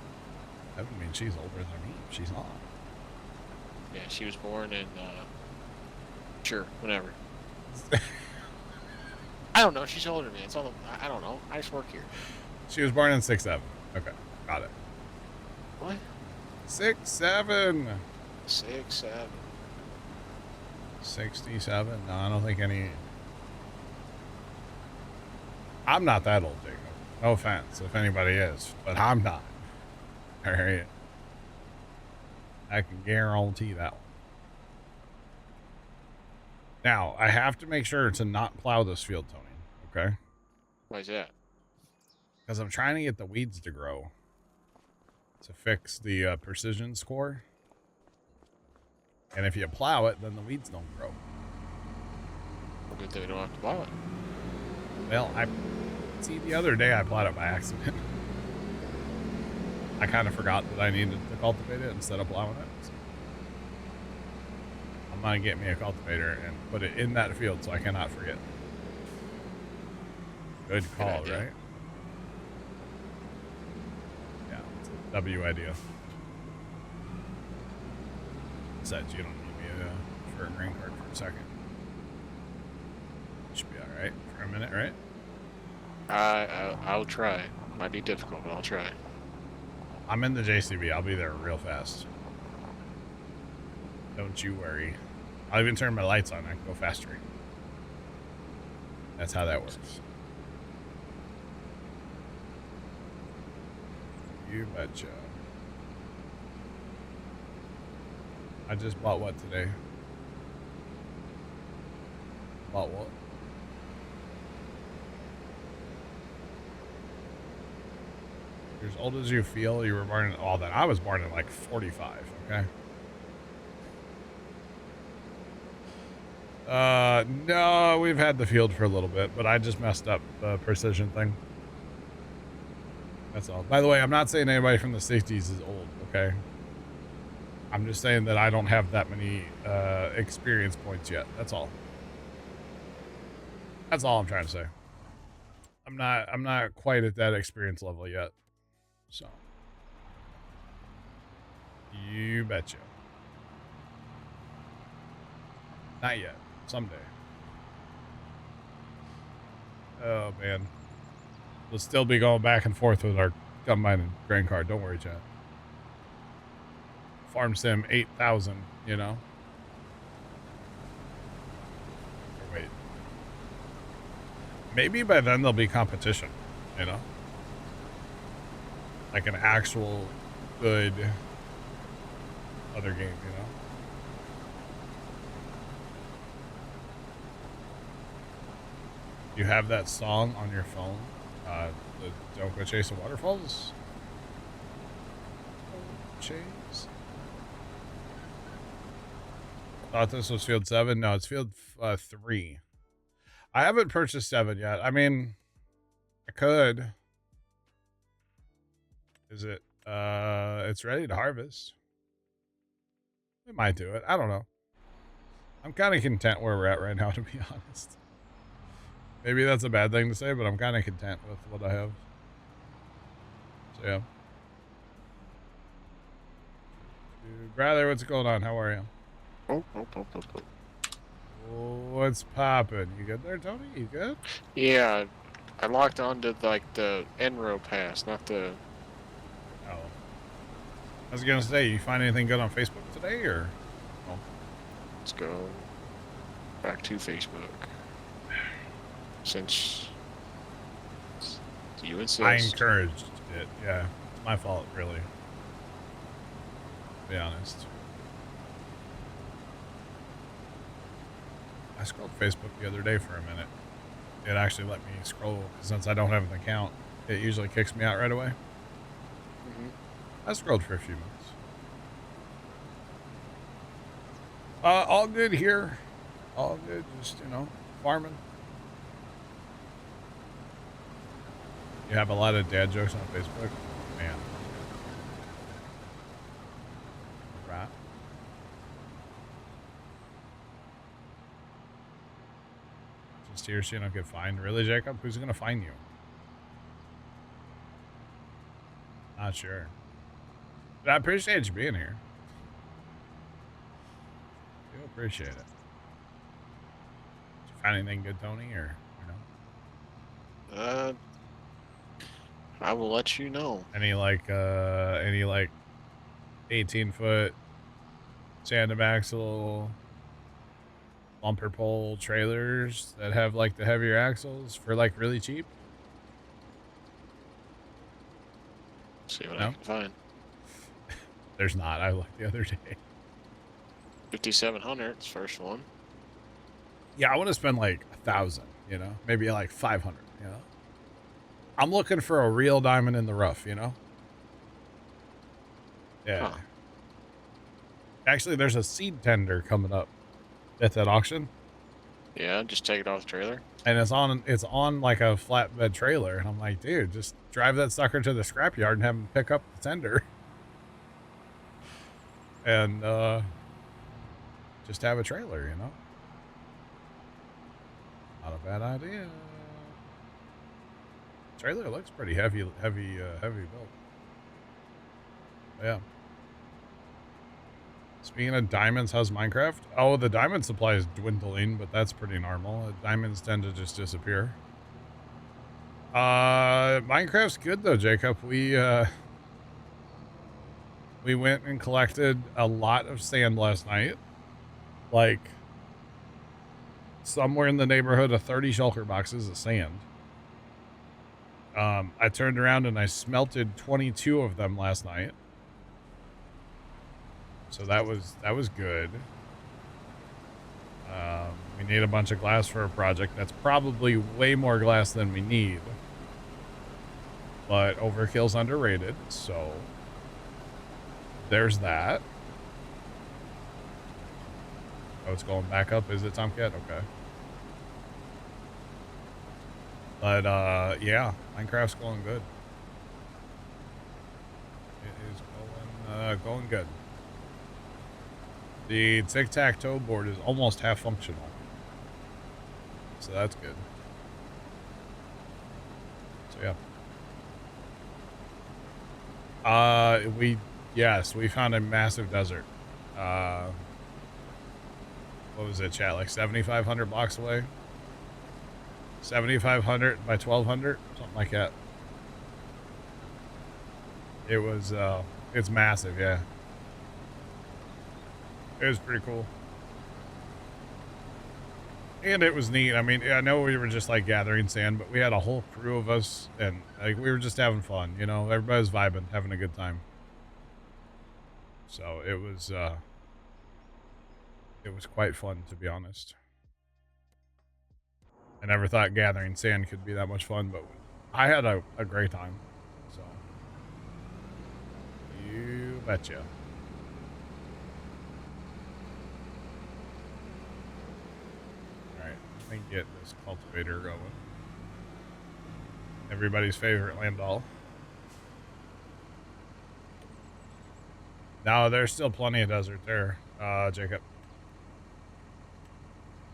That would mean she's older than me. She's not. Yeah, she was born in, sure, whatever. I don't know. She's older than me. It's all. I don't know. I just work here. She was born in 6'7". Okay, got it. What? 6'7". 6'7". 67. No, I don't think any. I'm not that old, Jacob. No offense if anybody is, but I'm not. All right. I can guarantee that one. Now, I have to make sure to not plow this field, Tony. Okay? Why is that? Because I'm trying to get the weeds to grow to fix the precision score. And if you plow it, then the weeds don't grow. Well, good thing we don't have to plow it. Well, see, the other day I plowed it by accident. I kind of forgot that I needed to cultivate it instead of plowing it. So I'm going to get me a cultivator and put it in that field so I cannot forget. Good call, right? Yeah, it's a W idea. Besides, you don't need me for a green card for a second. Should be all right for a minute, right? I'll try. Might be difficult, but I'll try. I'm in the JCB. I'll be there real fast. Don't you worry. I'll even turn my lights on. I can go faster. That's how that works. You betcha. I just bought what today? Bought what? You're as old as you feel. You were born in all that. I was born in like 45, okay? No, we've had the field for a little bit, but I just messed up the precision thing. That's all. By the way, I'm not saying anybody from the 60s is old, okay? I'm just saying that I don't have that many experience points yet. That's all. That's all I'm trying to say. I'm not quite at that experience level yet. So, you betcha. Not yet. Someday. Oh, man. We'll still be going back and forth with our combine and grain card. Don't worry, chat. Farm Sim 8,000, you know? Or wait. Maybe by then there'll be competition, you know? Like an actual good other game, you know? You have that song on your phone? The Don't Go Chasing Waterfalls? Don't chase. Thought this was field 7. No, it's field 3. I haven't purchased 7 yet. I mean, I could. Is it? It's ready to harvest. We might do it. I don't know. I'm kind of content where we're at right now, to be honest. Maybe that's a bad thing to say, but I'm kind of content with what I have. So, yeah. Dude, brother, what's going on? How are you? What's poppin'? You good there, Tony? You good? Yeah, I locked on to like the Enro pass, not the. Oh. I was gonna say, you find anything good on Facebook today, or? No? Let's go back to Facebook. Since you insist. I encouraged it. Yeah, it's my fault, really. be honest. I scrolled Facebook the other day for a minute. It actually let me scroll, since I don't have an account. It usually kicks me out right away. I scrolled for a few minutes. All good here. All good, just, you know, farming. You have a lot of dad jokes on Facebook? Man. Right. Just here so you don't get fined. Really, Jacob? Who's going to fine you? Not sure. But I appreciate you being here. I do appreciate it. Did you find anything good, Tony, or no? I will let you know. Any like 18-foot tandem axle bumper pole trailers that have like the heavier axles for like really cheap? See what I can find. There's not. I looked the other day. 5700 is first one. Yeah, I want to spend like 1,000, you know, maybe like 500, you know. I'm looking for a real diamond in the rough, you know. Yeah. Huh. Actually, there's a seed tender coming up at that auction. Yeah, just take it off the trailer. And it's on like a flatbed trailer, and I'm like, dude, just drive that sucker to the scrapyard and have them pick up the tender. And just have a trailer, you know. Not a bad idea. Trailer looks pretty heavy built. Yeah. Speaking of diamonds, how's Minecraft? Oh, the diamond supply is dwindling, but that's pretty normal. Diamonds tend to just disappear. Minecraft's good though, Jacob. We went and collected a lot of sand last night. Like somewhere in the neighborhood of 30 shulker boxes of sand. I turned around and I smelted 22 of them last night. So that was good. We need a bunch of glass for a project. That's probably way more glass than we need. But overkill's underrated, so there's that. Oh, it's going back up, is it, Tomcat? Okay. But, yeah, Minecraft's going good. It is going good. The tic-tac-toe board is almost half functional. So that's good. So, yeah. We found a massive desert. What was it, chat? Like 7,500 blocks away? 7,500 by 1,200? Something like that. It was, it's massive, yeah. It was pretty cool. And it was neat. I mean, I know we were just like gathering sand, but we had a whole crew of us and like we were just having fun, you know, everybody was vibing, having a good time. So it was quite fun, to be honest. I never thought gathering sand could be that much fun, but I had a great time. So you betcha. Let me get this cultivator going. Everybody's favorite Landau. No, there's still plenty of desert there, Jacob.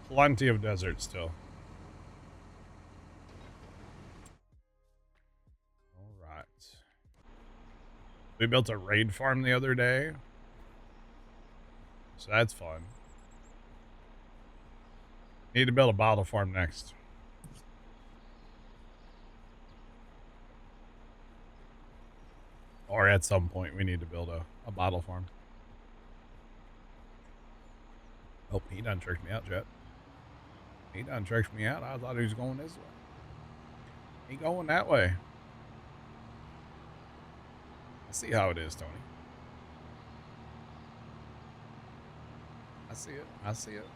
Plenty of desert still. All right. We built a raid farm the other day. So that's fun. Need to build a bottle farm next. Or at some point we need to build a bottle farm. Oh, he done tricked me out, Jet. He done tricked me out. I thought he was going this way. He going that way. I see how it is, Tony. see it. I see it.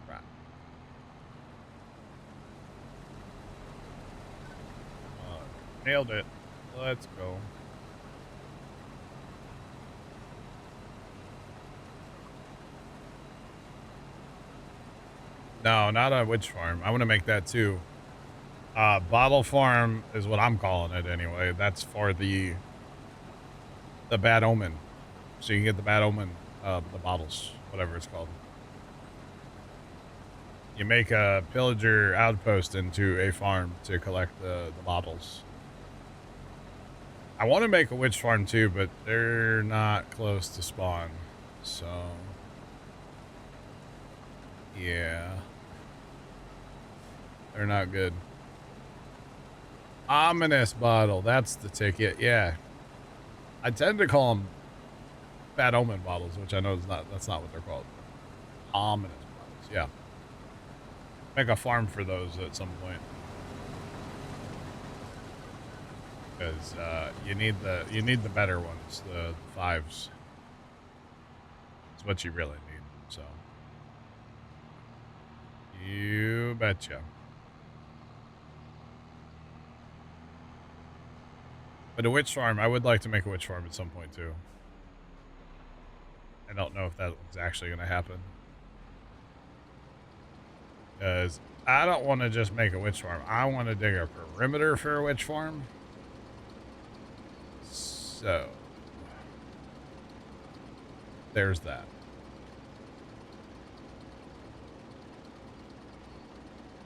All right. Nailed it. Let's go. No, not a witch farm. I want to make that too. Bottle farm is what I'm calling it anyway. That's for the bad omen. So you can get the bad omen, the bottles, whatever it's called. You make a pillager outpost into a farm to collect the bottles. I want to make a witch farm too, but they're not close to spawn. So, yeah. They're not good. Ominous bottle. That's the ticket. Yeah. I tend to call them bad omen bottles, which I know is not, that's not what they're called. Ominous bottles. Yeah. Make a farm for those at some point. Because you need the better ones, the 5s. It's what you really need. So you betcha. But a witch farm, I would like to make a witch farm at some point too. I don't know if that's actually going to happen. Because I don't want to just make a witch farm. I want to dig a perimeter for a witch farm. So, there's that.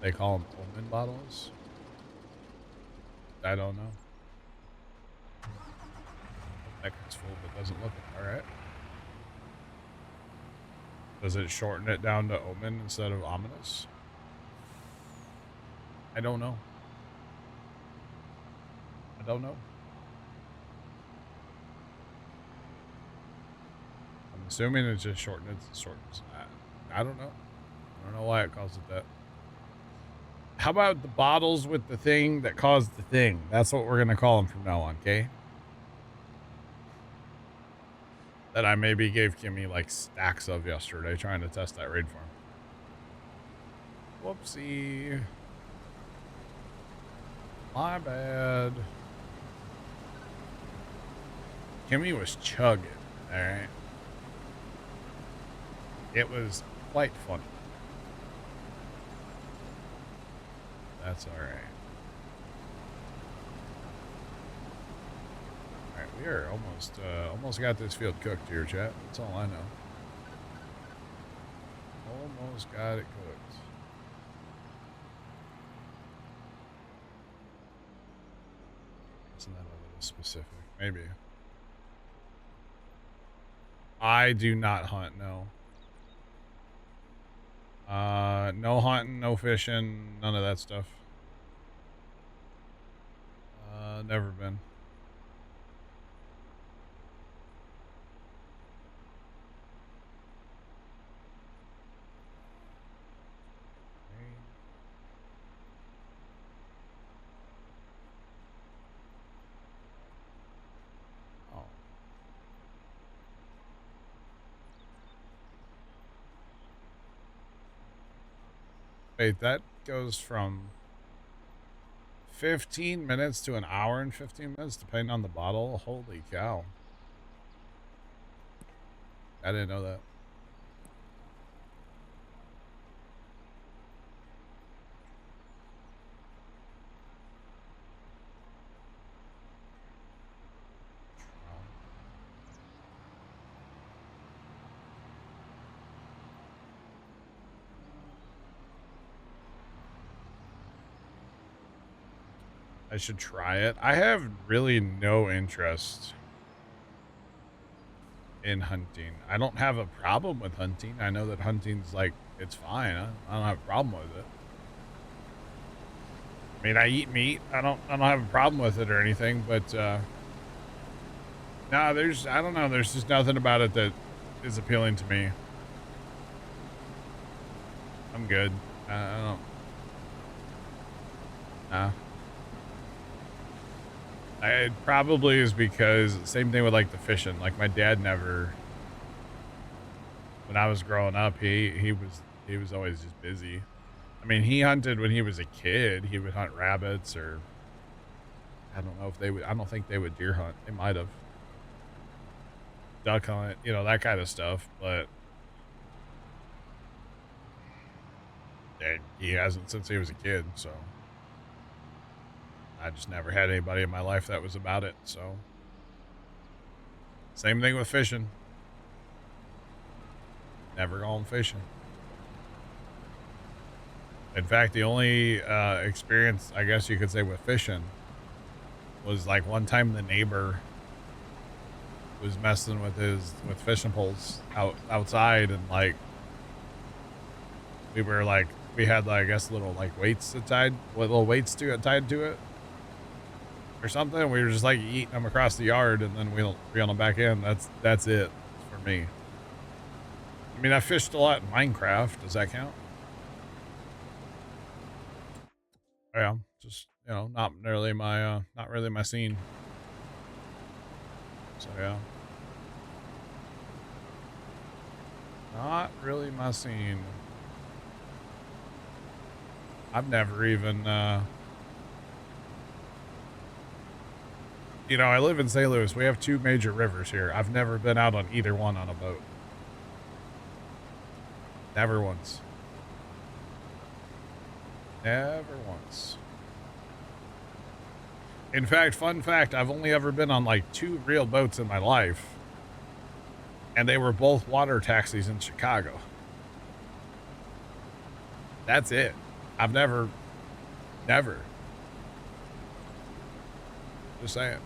They call them omen bottles? I don't know. That is full, but doesn't look it. Alright. Does it shorten it down to omen instead of ominous? I don't know. I don't know. I'm assuming it just shortens. I don't know. I don't know why it calls it that. How about the bottles with the thing that caused the thing? That's what we're going to call them from now on, okay? That I maybe gave Kimmy like stacks of yesterday trying to test that raid farm. Whoopsie. My bad. Kimmy was chugging, alright? It was quite funny. That's alright. Alright, we are almost got this field cooked here, chat. That's all I know. Almost got it cooked. Isn't that a little specific? Maybe. I do not hunt, no. No hunting, no fishing, none of that stuff. Never been. Oh. Wait, that goes from 15 minutes to an hour and 15 minutes, depending on the bottle. Holy cow. I didn't know that. I should try it. I have really no interest in hunting. I don't have a problem with hunting. I know that hunting's like, it's fine. I don't have a problem with it. I mean, I eat meat. I don't have a problem with it or anything, but no, I don't know. There's just nothing about it that is appealing to me. I'm good. I don't. Nah. It probably is because same thing with like the fishing. Like my dad never, when I was growing up, he was always just busy. I mean, he hunted when he was a kid. He would hunt rabbits, or I don't know if they would. I don't think they would deer hunt. They might have duck hunt, you know, that kind of stuff. But he hasn't since he was a kid. So I just never had anybody in my life that was about it. So same thing with fishing. Never gone fishing. In fact, the only experience, I guess you could say, with fishing was like one time the neighbor was messing with with fishing poles outside, and like we had like, I guess, little like weights tied to it or something. We were just like eating them across the yard, and then we'll reel them back in. That's it for me. I mean, I fished a lot in Minecraft. Does that count? Yeah, just, you know, not really my scene. So yeah, not really my scene. I've never even, you know, I live in St. Louis. We have 2 major rivers here. I've never been out on either one on a boat. Never once. Never once. In fact, fun fact, I've only ever been on like 2 real boats in my life, and they were both water taxis in Chicago. That's it. I've never. Just saying.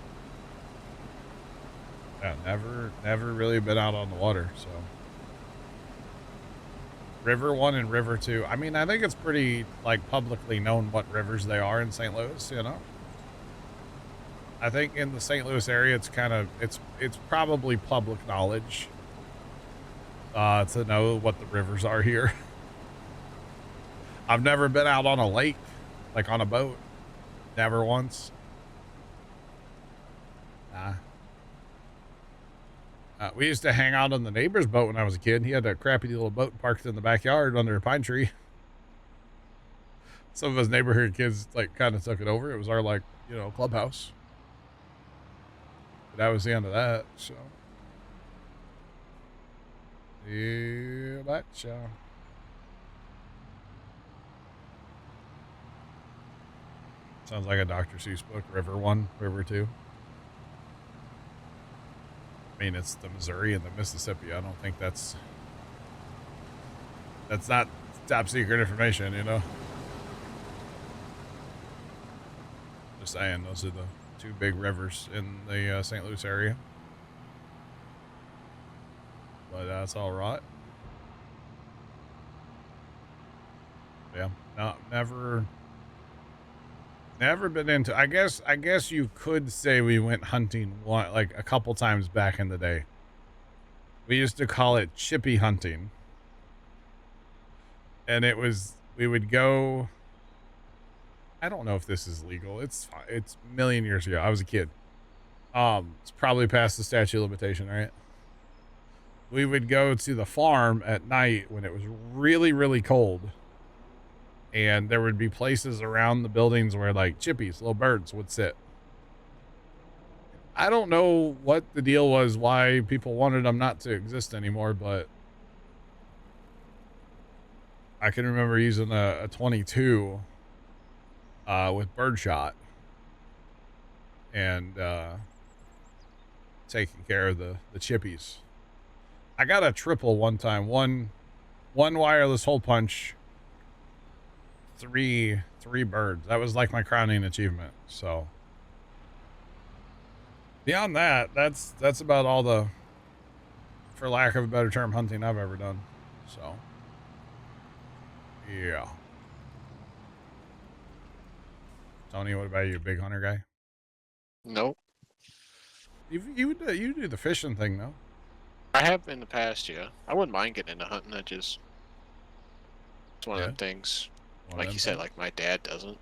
Yeah, never really been out on the water, so. River 1 and River 2. I mean, I think it's pretty, like, publicly known what rivers they are in St. Louis, you know? I think in the St. Louis area, it's kind of, it's probably public knowledge to know what the rivers are here. I've never been out on a lake, like on a boat. Never once. Nah. We used to hang out on the neighbor's boat when I was a kid. He had a crappy little boat parked in the backyard under a pine tree. Some of us neighborhood kids, like, kind of took it over. It was our, like, you know, clubhouse. But that was the end of that, so. Yeah, betcha. Sounds like a Dr. Seuss book. River 1, River 2. I mean, it's the Missouri and the Mississippi. I don't think that's not top secret information, you know? Just saying, those are the 2 big rivers in the St. Louis area. But that's all right. Yeah, no, never been into. I guess you could say we went hunting like a couple times back in the day. We used to call it chippy hunting, and we would go. I don't know if this is legal. It's a million years ago. I was a kid. It's probably past the statute of limitation, right? We would go to the farm at night when it was really, really cold. And there would be places around the buildings where, like, chippies, little birds, would sit. I don't know what the deal was, why people wanted them not to exist anymore, but I can remember using a 22 with birdshot and taking care of the chippies. I got a triple one time, one wireless hole punch, three birds. That was like my crowning achievement. So beyond that, that's about all the, for lack of a better term, hunting I've ever done. So yeah. Tony, what about you? Big hunter guy? Nope. You do the fishing thing, though. I have in the past, yeah. I wouldn't mind getting into hunting. It's one of them things. Like you said, like my dad doesn't.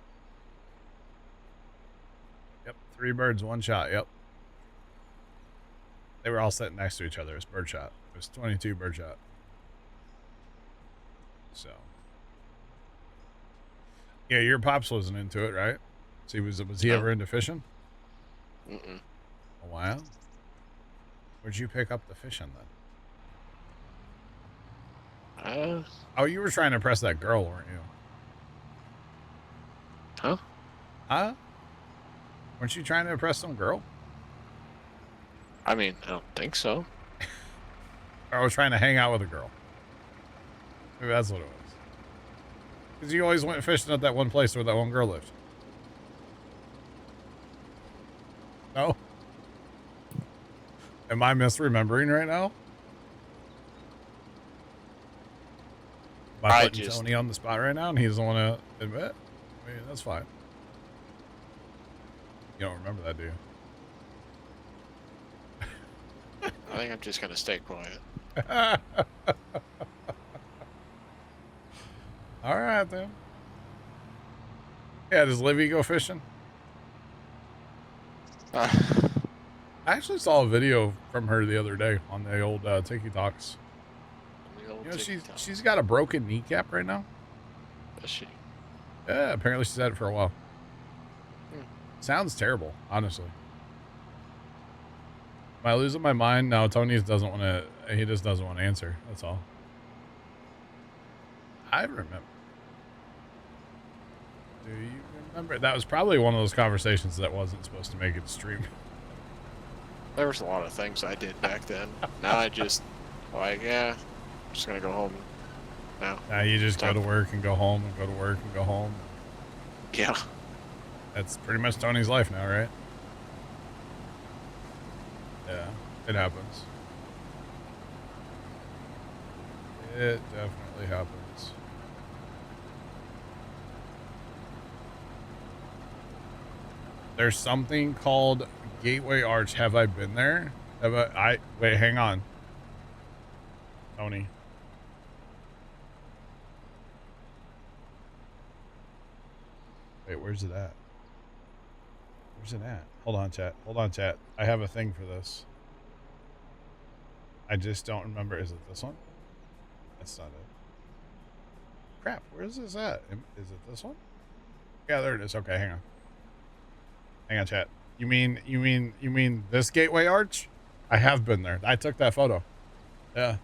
Yep. 3 birds, 1 shot. Yep. They were all sitting next to each other. It was bird shot. It was 22 bird shot. So. Yeah, your pops wasn't into it, right? So was he ever into fishing? Mm-mm. Oh, wow. Where'd you pick up the fishing then? Oh, you were trying to impress that girl, weren't you? Huh? Huh? Weren't you trying to impress some girl? I mean, I don't think so. Or I was trying to hang out with a girl. Maybe that's what it was. Because you always went fishing at that one place where that one girl lived. No? Am I misremembering right now? Am I putting Tony on the spot right now and he doesn't want to admit? I mean, that's fine. You don't remember that, do you? I think I'm just going to stay quiet. All right, then. Yeah, does Livy go fishing? I actually saw a video from her the other day on the old Tiki Talks. You know, she's got a broken kneecap right now. Does she? Yeah, apparently she's had it for a while. Sounds terrible, honestly. Am I losing my mind? No, Tony doesn't want to. He just doesn't want to answer. That's all. I remember. Do you remember? That was probably one of those conversations that wasn't supposed to make it to stream. There was a lot of things I did back then. Now I just, like, yeah, I'm just going to go home now. Now you just go to work and go home and go to work and go home. Yeah. That's pretty much Tony's life now, right? Yeah, it happens. It definitely happens. There's something called Gateway Arch. Have I been there? Wait, hang on. Tony. Wait, where's it at? Where's it at? Hold on, chat. Hold on, chat. I have a thing for this. I just don't remember. Is it this one? That's not it. Crap, where's this at? Is it this one? Yeah, there it is. Okay, hang on. Hang on, chat. You mean this Gateway Arch? I have been there. I took that photo. Yeah.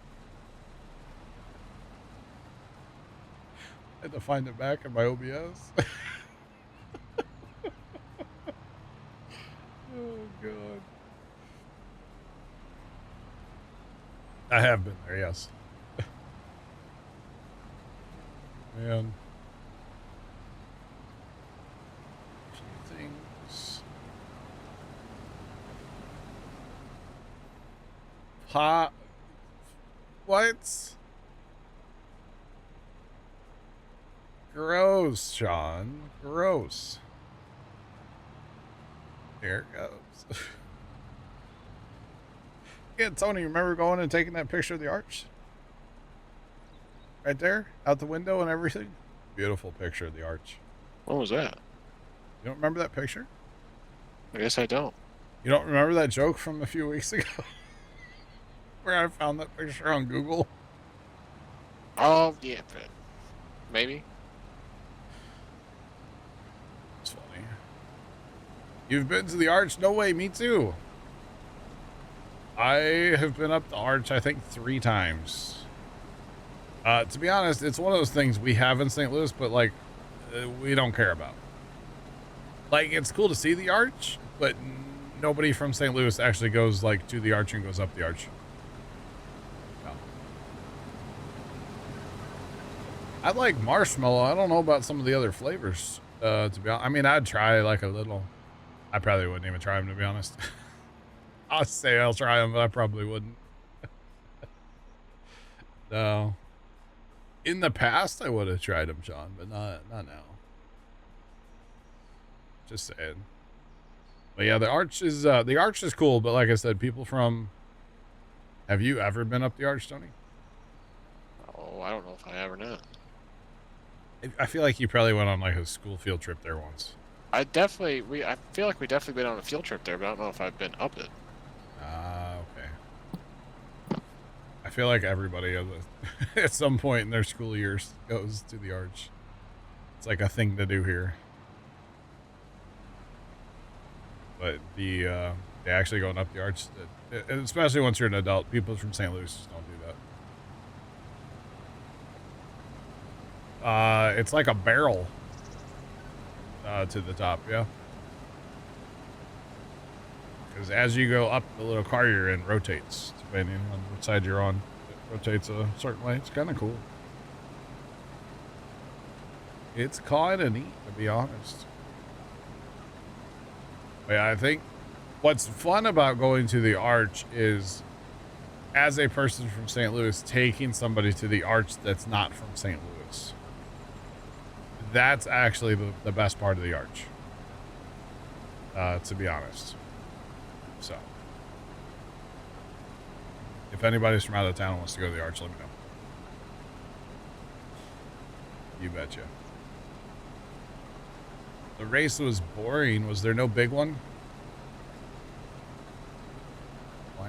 I had to find it back in my OBS. Oh, God. I have been there, yes. Man. Things. What? Gross, Sean. Gross. Here it goes. Yeah, Tony, remember going and taking that picture of the arch? Right there, out the window and everything. Beautiful picture of the arch. What was that? You don't remember that picture? I guess I don't. You don't remember that joke from a few weeks ago? Where I found that picture on Google? Oh, yeah, maybe. It's funny. You've been to the arch? No way, me too. I have been up the arch, I think, 3 times. To be honest, it's one of those things we have in St. Louis, but, like, we don't care about. Like, it's cool to see the arch, but nobody from St. Louis actually goes, like, to the arch and goes up the arch. No. I like marshmallow. I don't know about some of the other flavors, to be honest. I mean, I'd try, like, a little. I probably wouldn't even try them, to be honest. I'll say I'll try them, but I probably wouldn't. No. In the past, I would have tried them, Sean, but not now. Just saying. But yeah, the arch is cool. But like I said, people from. Have you ever been up the arch, Tony? Oh, I don't know if I have or not. I feel like you probably went on like a school field trip there once. I feel like we definitely been on a field trip there, but I don't know if I've been up it. Okay. I feel like everybody at some point in their school years goes to the arch. It's like a thing to do here. But the actually going up the arch, and especially once you're an adult, people from St. Louis just don't do that. It's like a barrel to the top, yeah. Because as you go up, the little car you're in rotates, depending on which side you're on. It rotates a certain way. It's kind of cool. It's kind of neat, to be honest. But yeah, I think what's fun about going to the arch is, as a person from St. Louis, taking somebody to the arch that's not from St. Louis. That's actually the best part of the arch, to be honest. So, if anybody's from out of town and wants to go to the arch, let me know. You betcha. The race was boring. Was there no big one? Wow.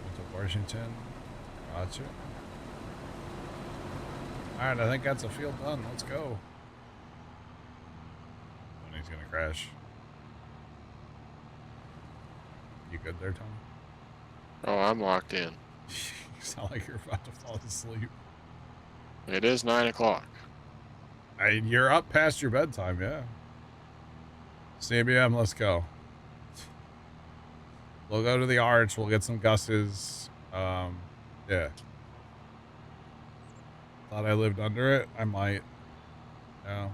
Went to Washington. Gotcha. Alright, I think that's a field done. Let's go. When he's gonna crash. You good there, Tony? Oh, I'm locked in. You sound like you're about to fall asleep. It is 9 o'clock. You're up past your bedtime, yeah. CBM, let's go. We'll go to the arch. We'll get some gusses. Yeah. Thought I lived under it. I might. No.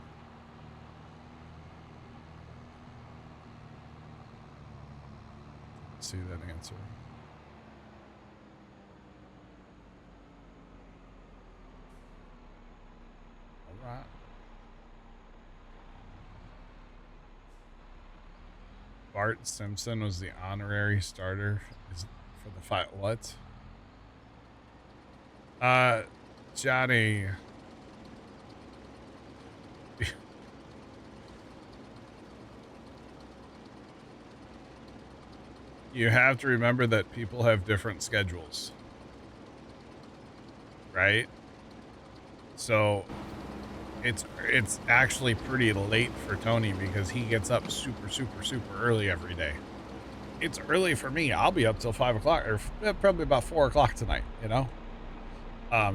Let's see that answer. All right. Bart Simpson was the honorary starter for the fight. What? Johnny. You have to remember that people have different schedules. Right? So it's actually pretty late for Tony because he gets up super early every day. It's early for me. I'll be up till 5 o'clock or probably about 4 o'clock tonight, you know?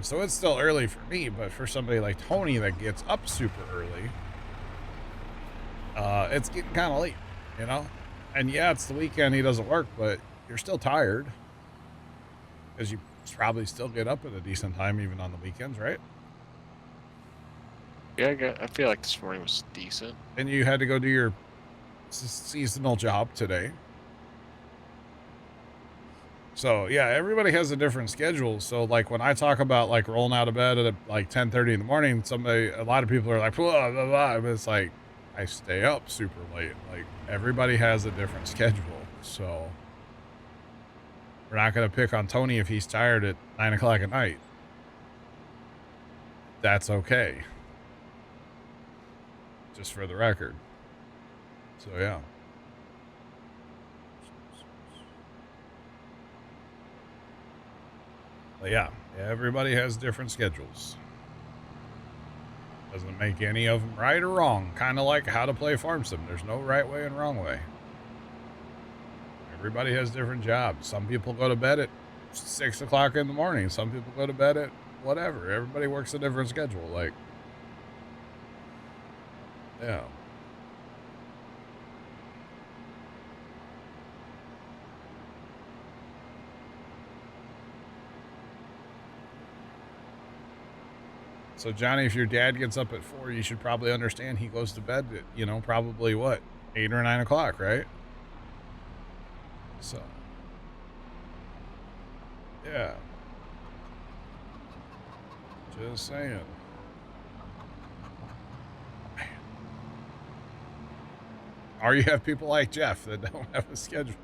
So it's still early for me, but for somebody like Tony that gets up super early, it's getting kind of late, you know? And yeah, it's the weekend, he doesn't work, but you're still tired because you probably still get up at a decent time even on the weekends, right? Yeah, I feel like this morning was decent. And you had to go do your seasonal job today. So yeah, everybody has a different schedule. So like when I talk about like rolling out of bed at like 10:30 in the morning, a lot of people are like, blah, blah, blah. But it's like, I stay up super late. Like everybody has a different schedule. So we're not going to pick on Tony if he's tired at 9 o'clock at night. That's okay. Just for the record. So yeah. But yeah, everybody has different schedules. Doesn't make any of them right or wrong. Kind of like how to play farm sim. There's no right way and wrong way. Everybody has different jobs. Some people go to bed at 6 o'clock in the morning. Some people go to bed at whatever. Everybody works a different schedule. Like, yeah. So Johnny, if your dad gets up at 4, you should probably understand he goes to bed at, you know, probably what, 8 or 9 o'clock, right? So, yeah. Just saying. Man. Or you have people like Jeff that don't have a schedule.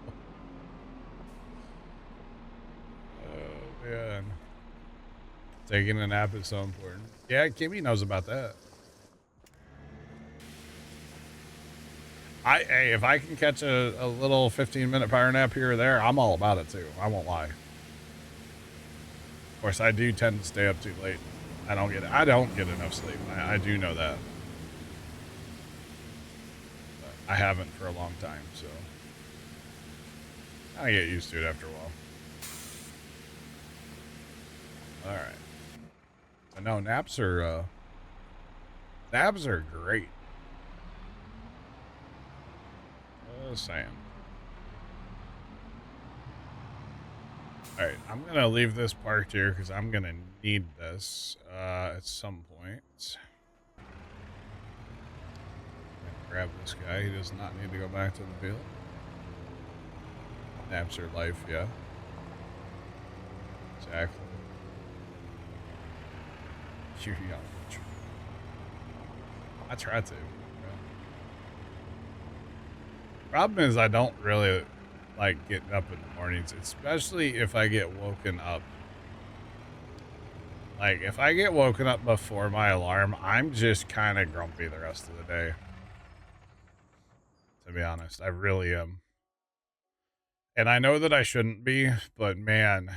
Oh, man. Taking a nap is so important. Yeah, Kimmy knows about that. Hey, if I can catch a little 15-minute power nap here or there, I'm all about it too. I won't lie. Of course, I do tend to stay up too late. I don't get enough sleep. I do know that. But I haven't for a long time, so I get used to it after a while. All right. But no, naps are great. Just saying. Alright, I'm gonna leave this parked here because I'm gonna need this at some point. Grab this guy. He does not need to go back to the field. Naps are life, yeah. Exactly. You're young. I try to. Problem is I don't really like getting up in the mornings, especially if I get woken up. Like, if I get woken up before my alarm, I'm just kind of grumpy the rest of the day. To be honest, I really am. And I know that I shouldn't be, but man,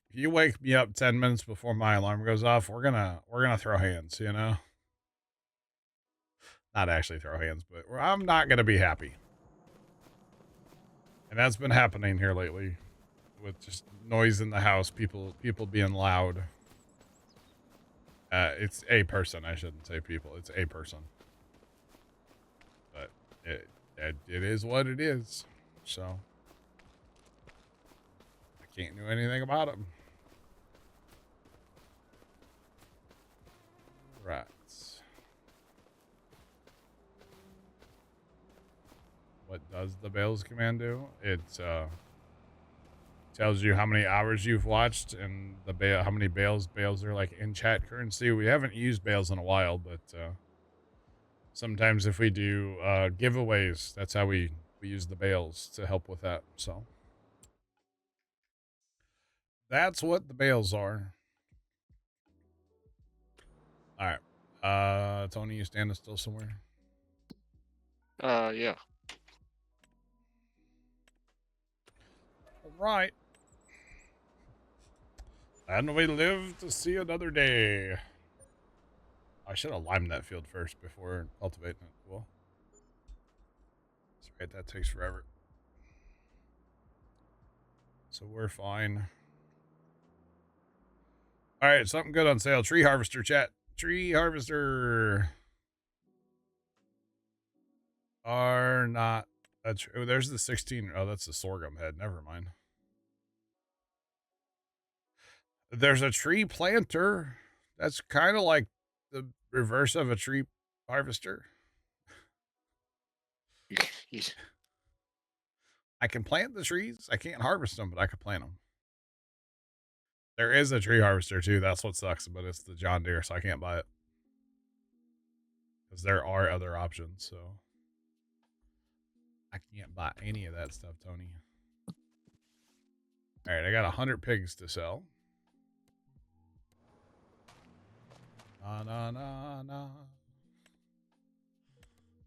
if you wake me up 10 minutes before my alarm goes off, we're gonna throw hands, you know? Not actually throw hands, but I'm not gonna be happy. And that's been happening here lately with just noise in the house, people being loud. It's a person, I shouldn't say people, it's a person. But it is what it is. So I can't do anything about it. Right. What does the Bales command do? It tells you how many hours you've watched and how many bales are like in chat currency. We haven't used bales in a while, but sometimes if we do giveaways, that's how we use the bales to help with that. So that's what the bales are. All right. Tony, you standing still somewhere? Yeah. All right. And we live to see another day. I should have limed that field first before cultivating it. Well, that's right. That takes forever. So we're fine. All right, something good on sale. Tree harvester, chat. Tree harvester. Are not. That's oh, there's the 16. Oh, that's the sorghum head. Never mind. There's a tree planter. That's kind of like the reverse of a tree harvester. I can plant the trees. I can't harvest them, but I can plant them. There is a tree harvester too. That's what sucks, but it's the John Deere, so I can't buy it. Because there are other options, so I can't buy any of that stuff, Tony. All right, I got 100 pigs to sell. Na.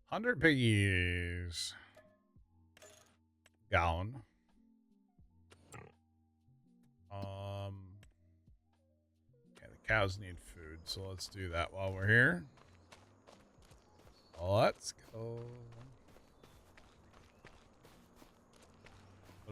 100 piggies. Gone. Yeah, the cows need food, so let's do that while we're here. Let's go.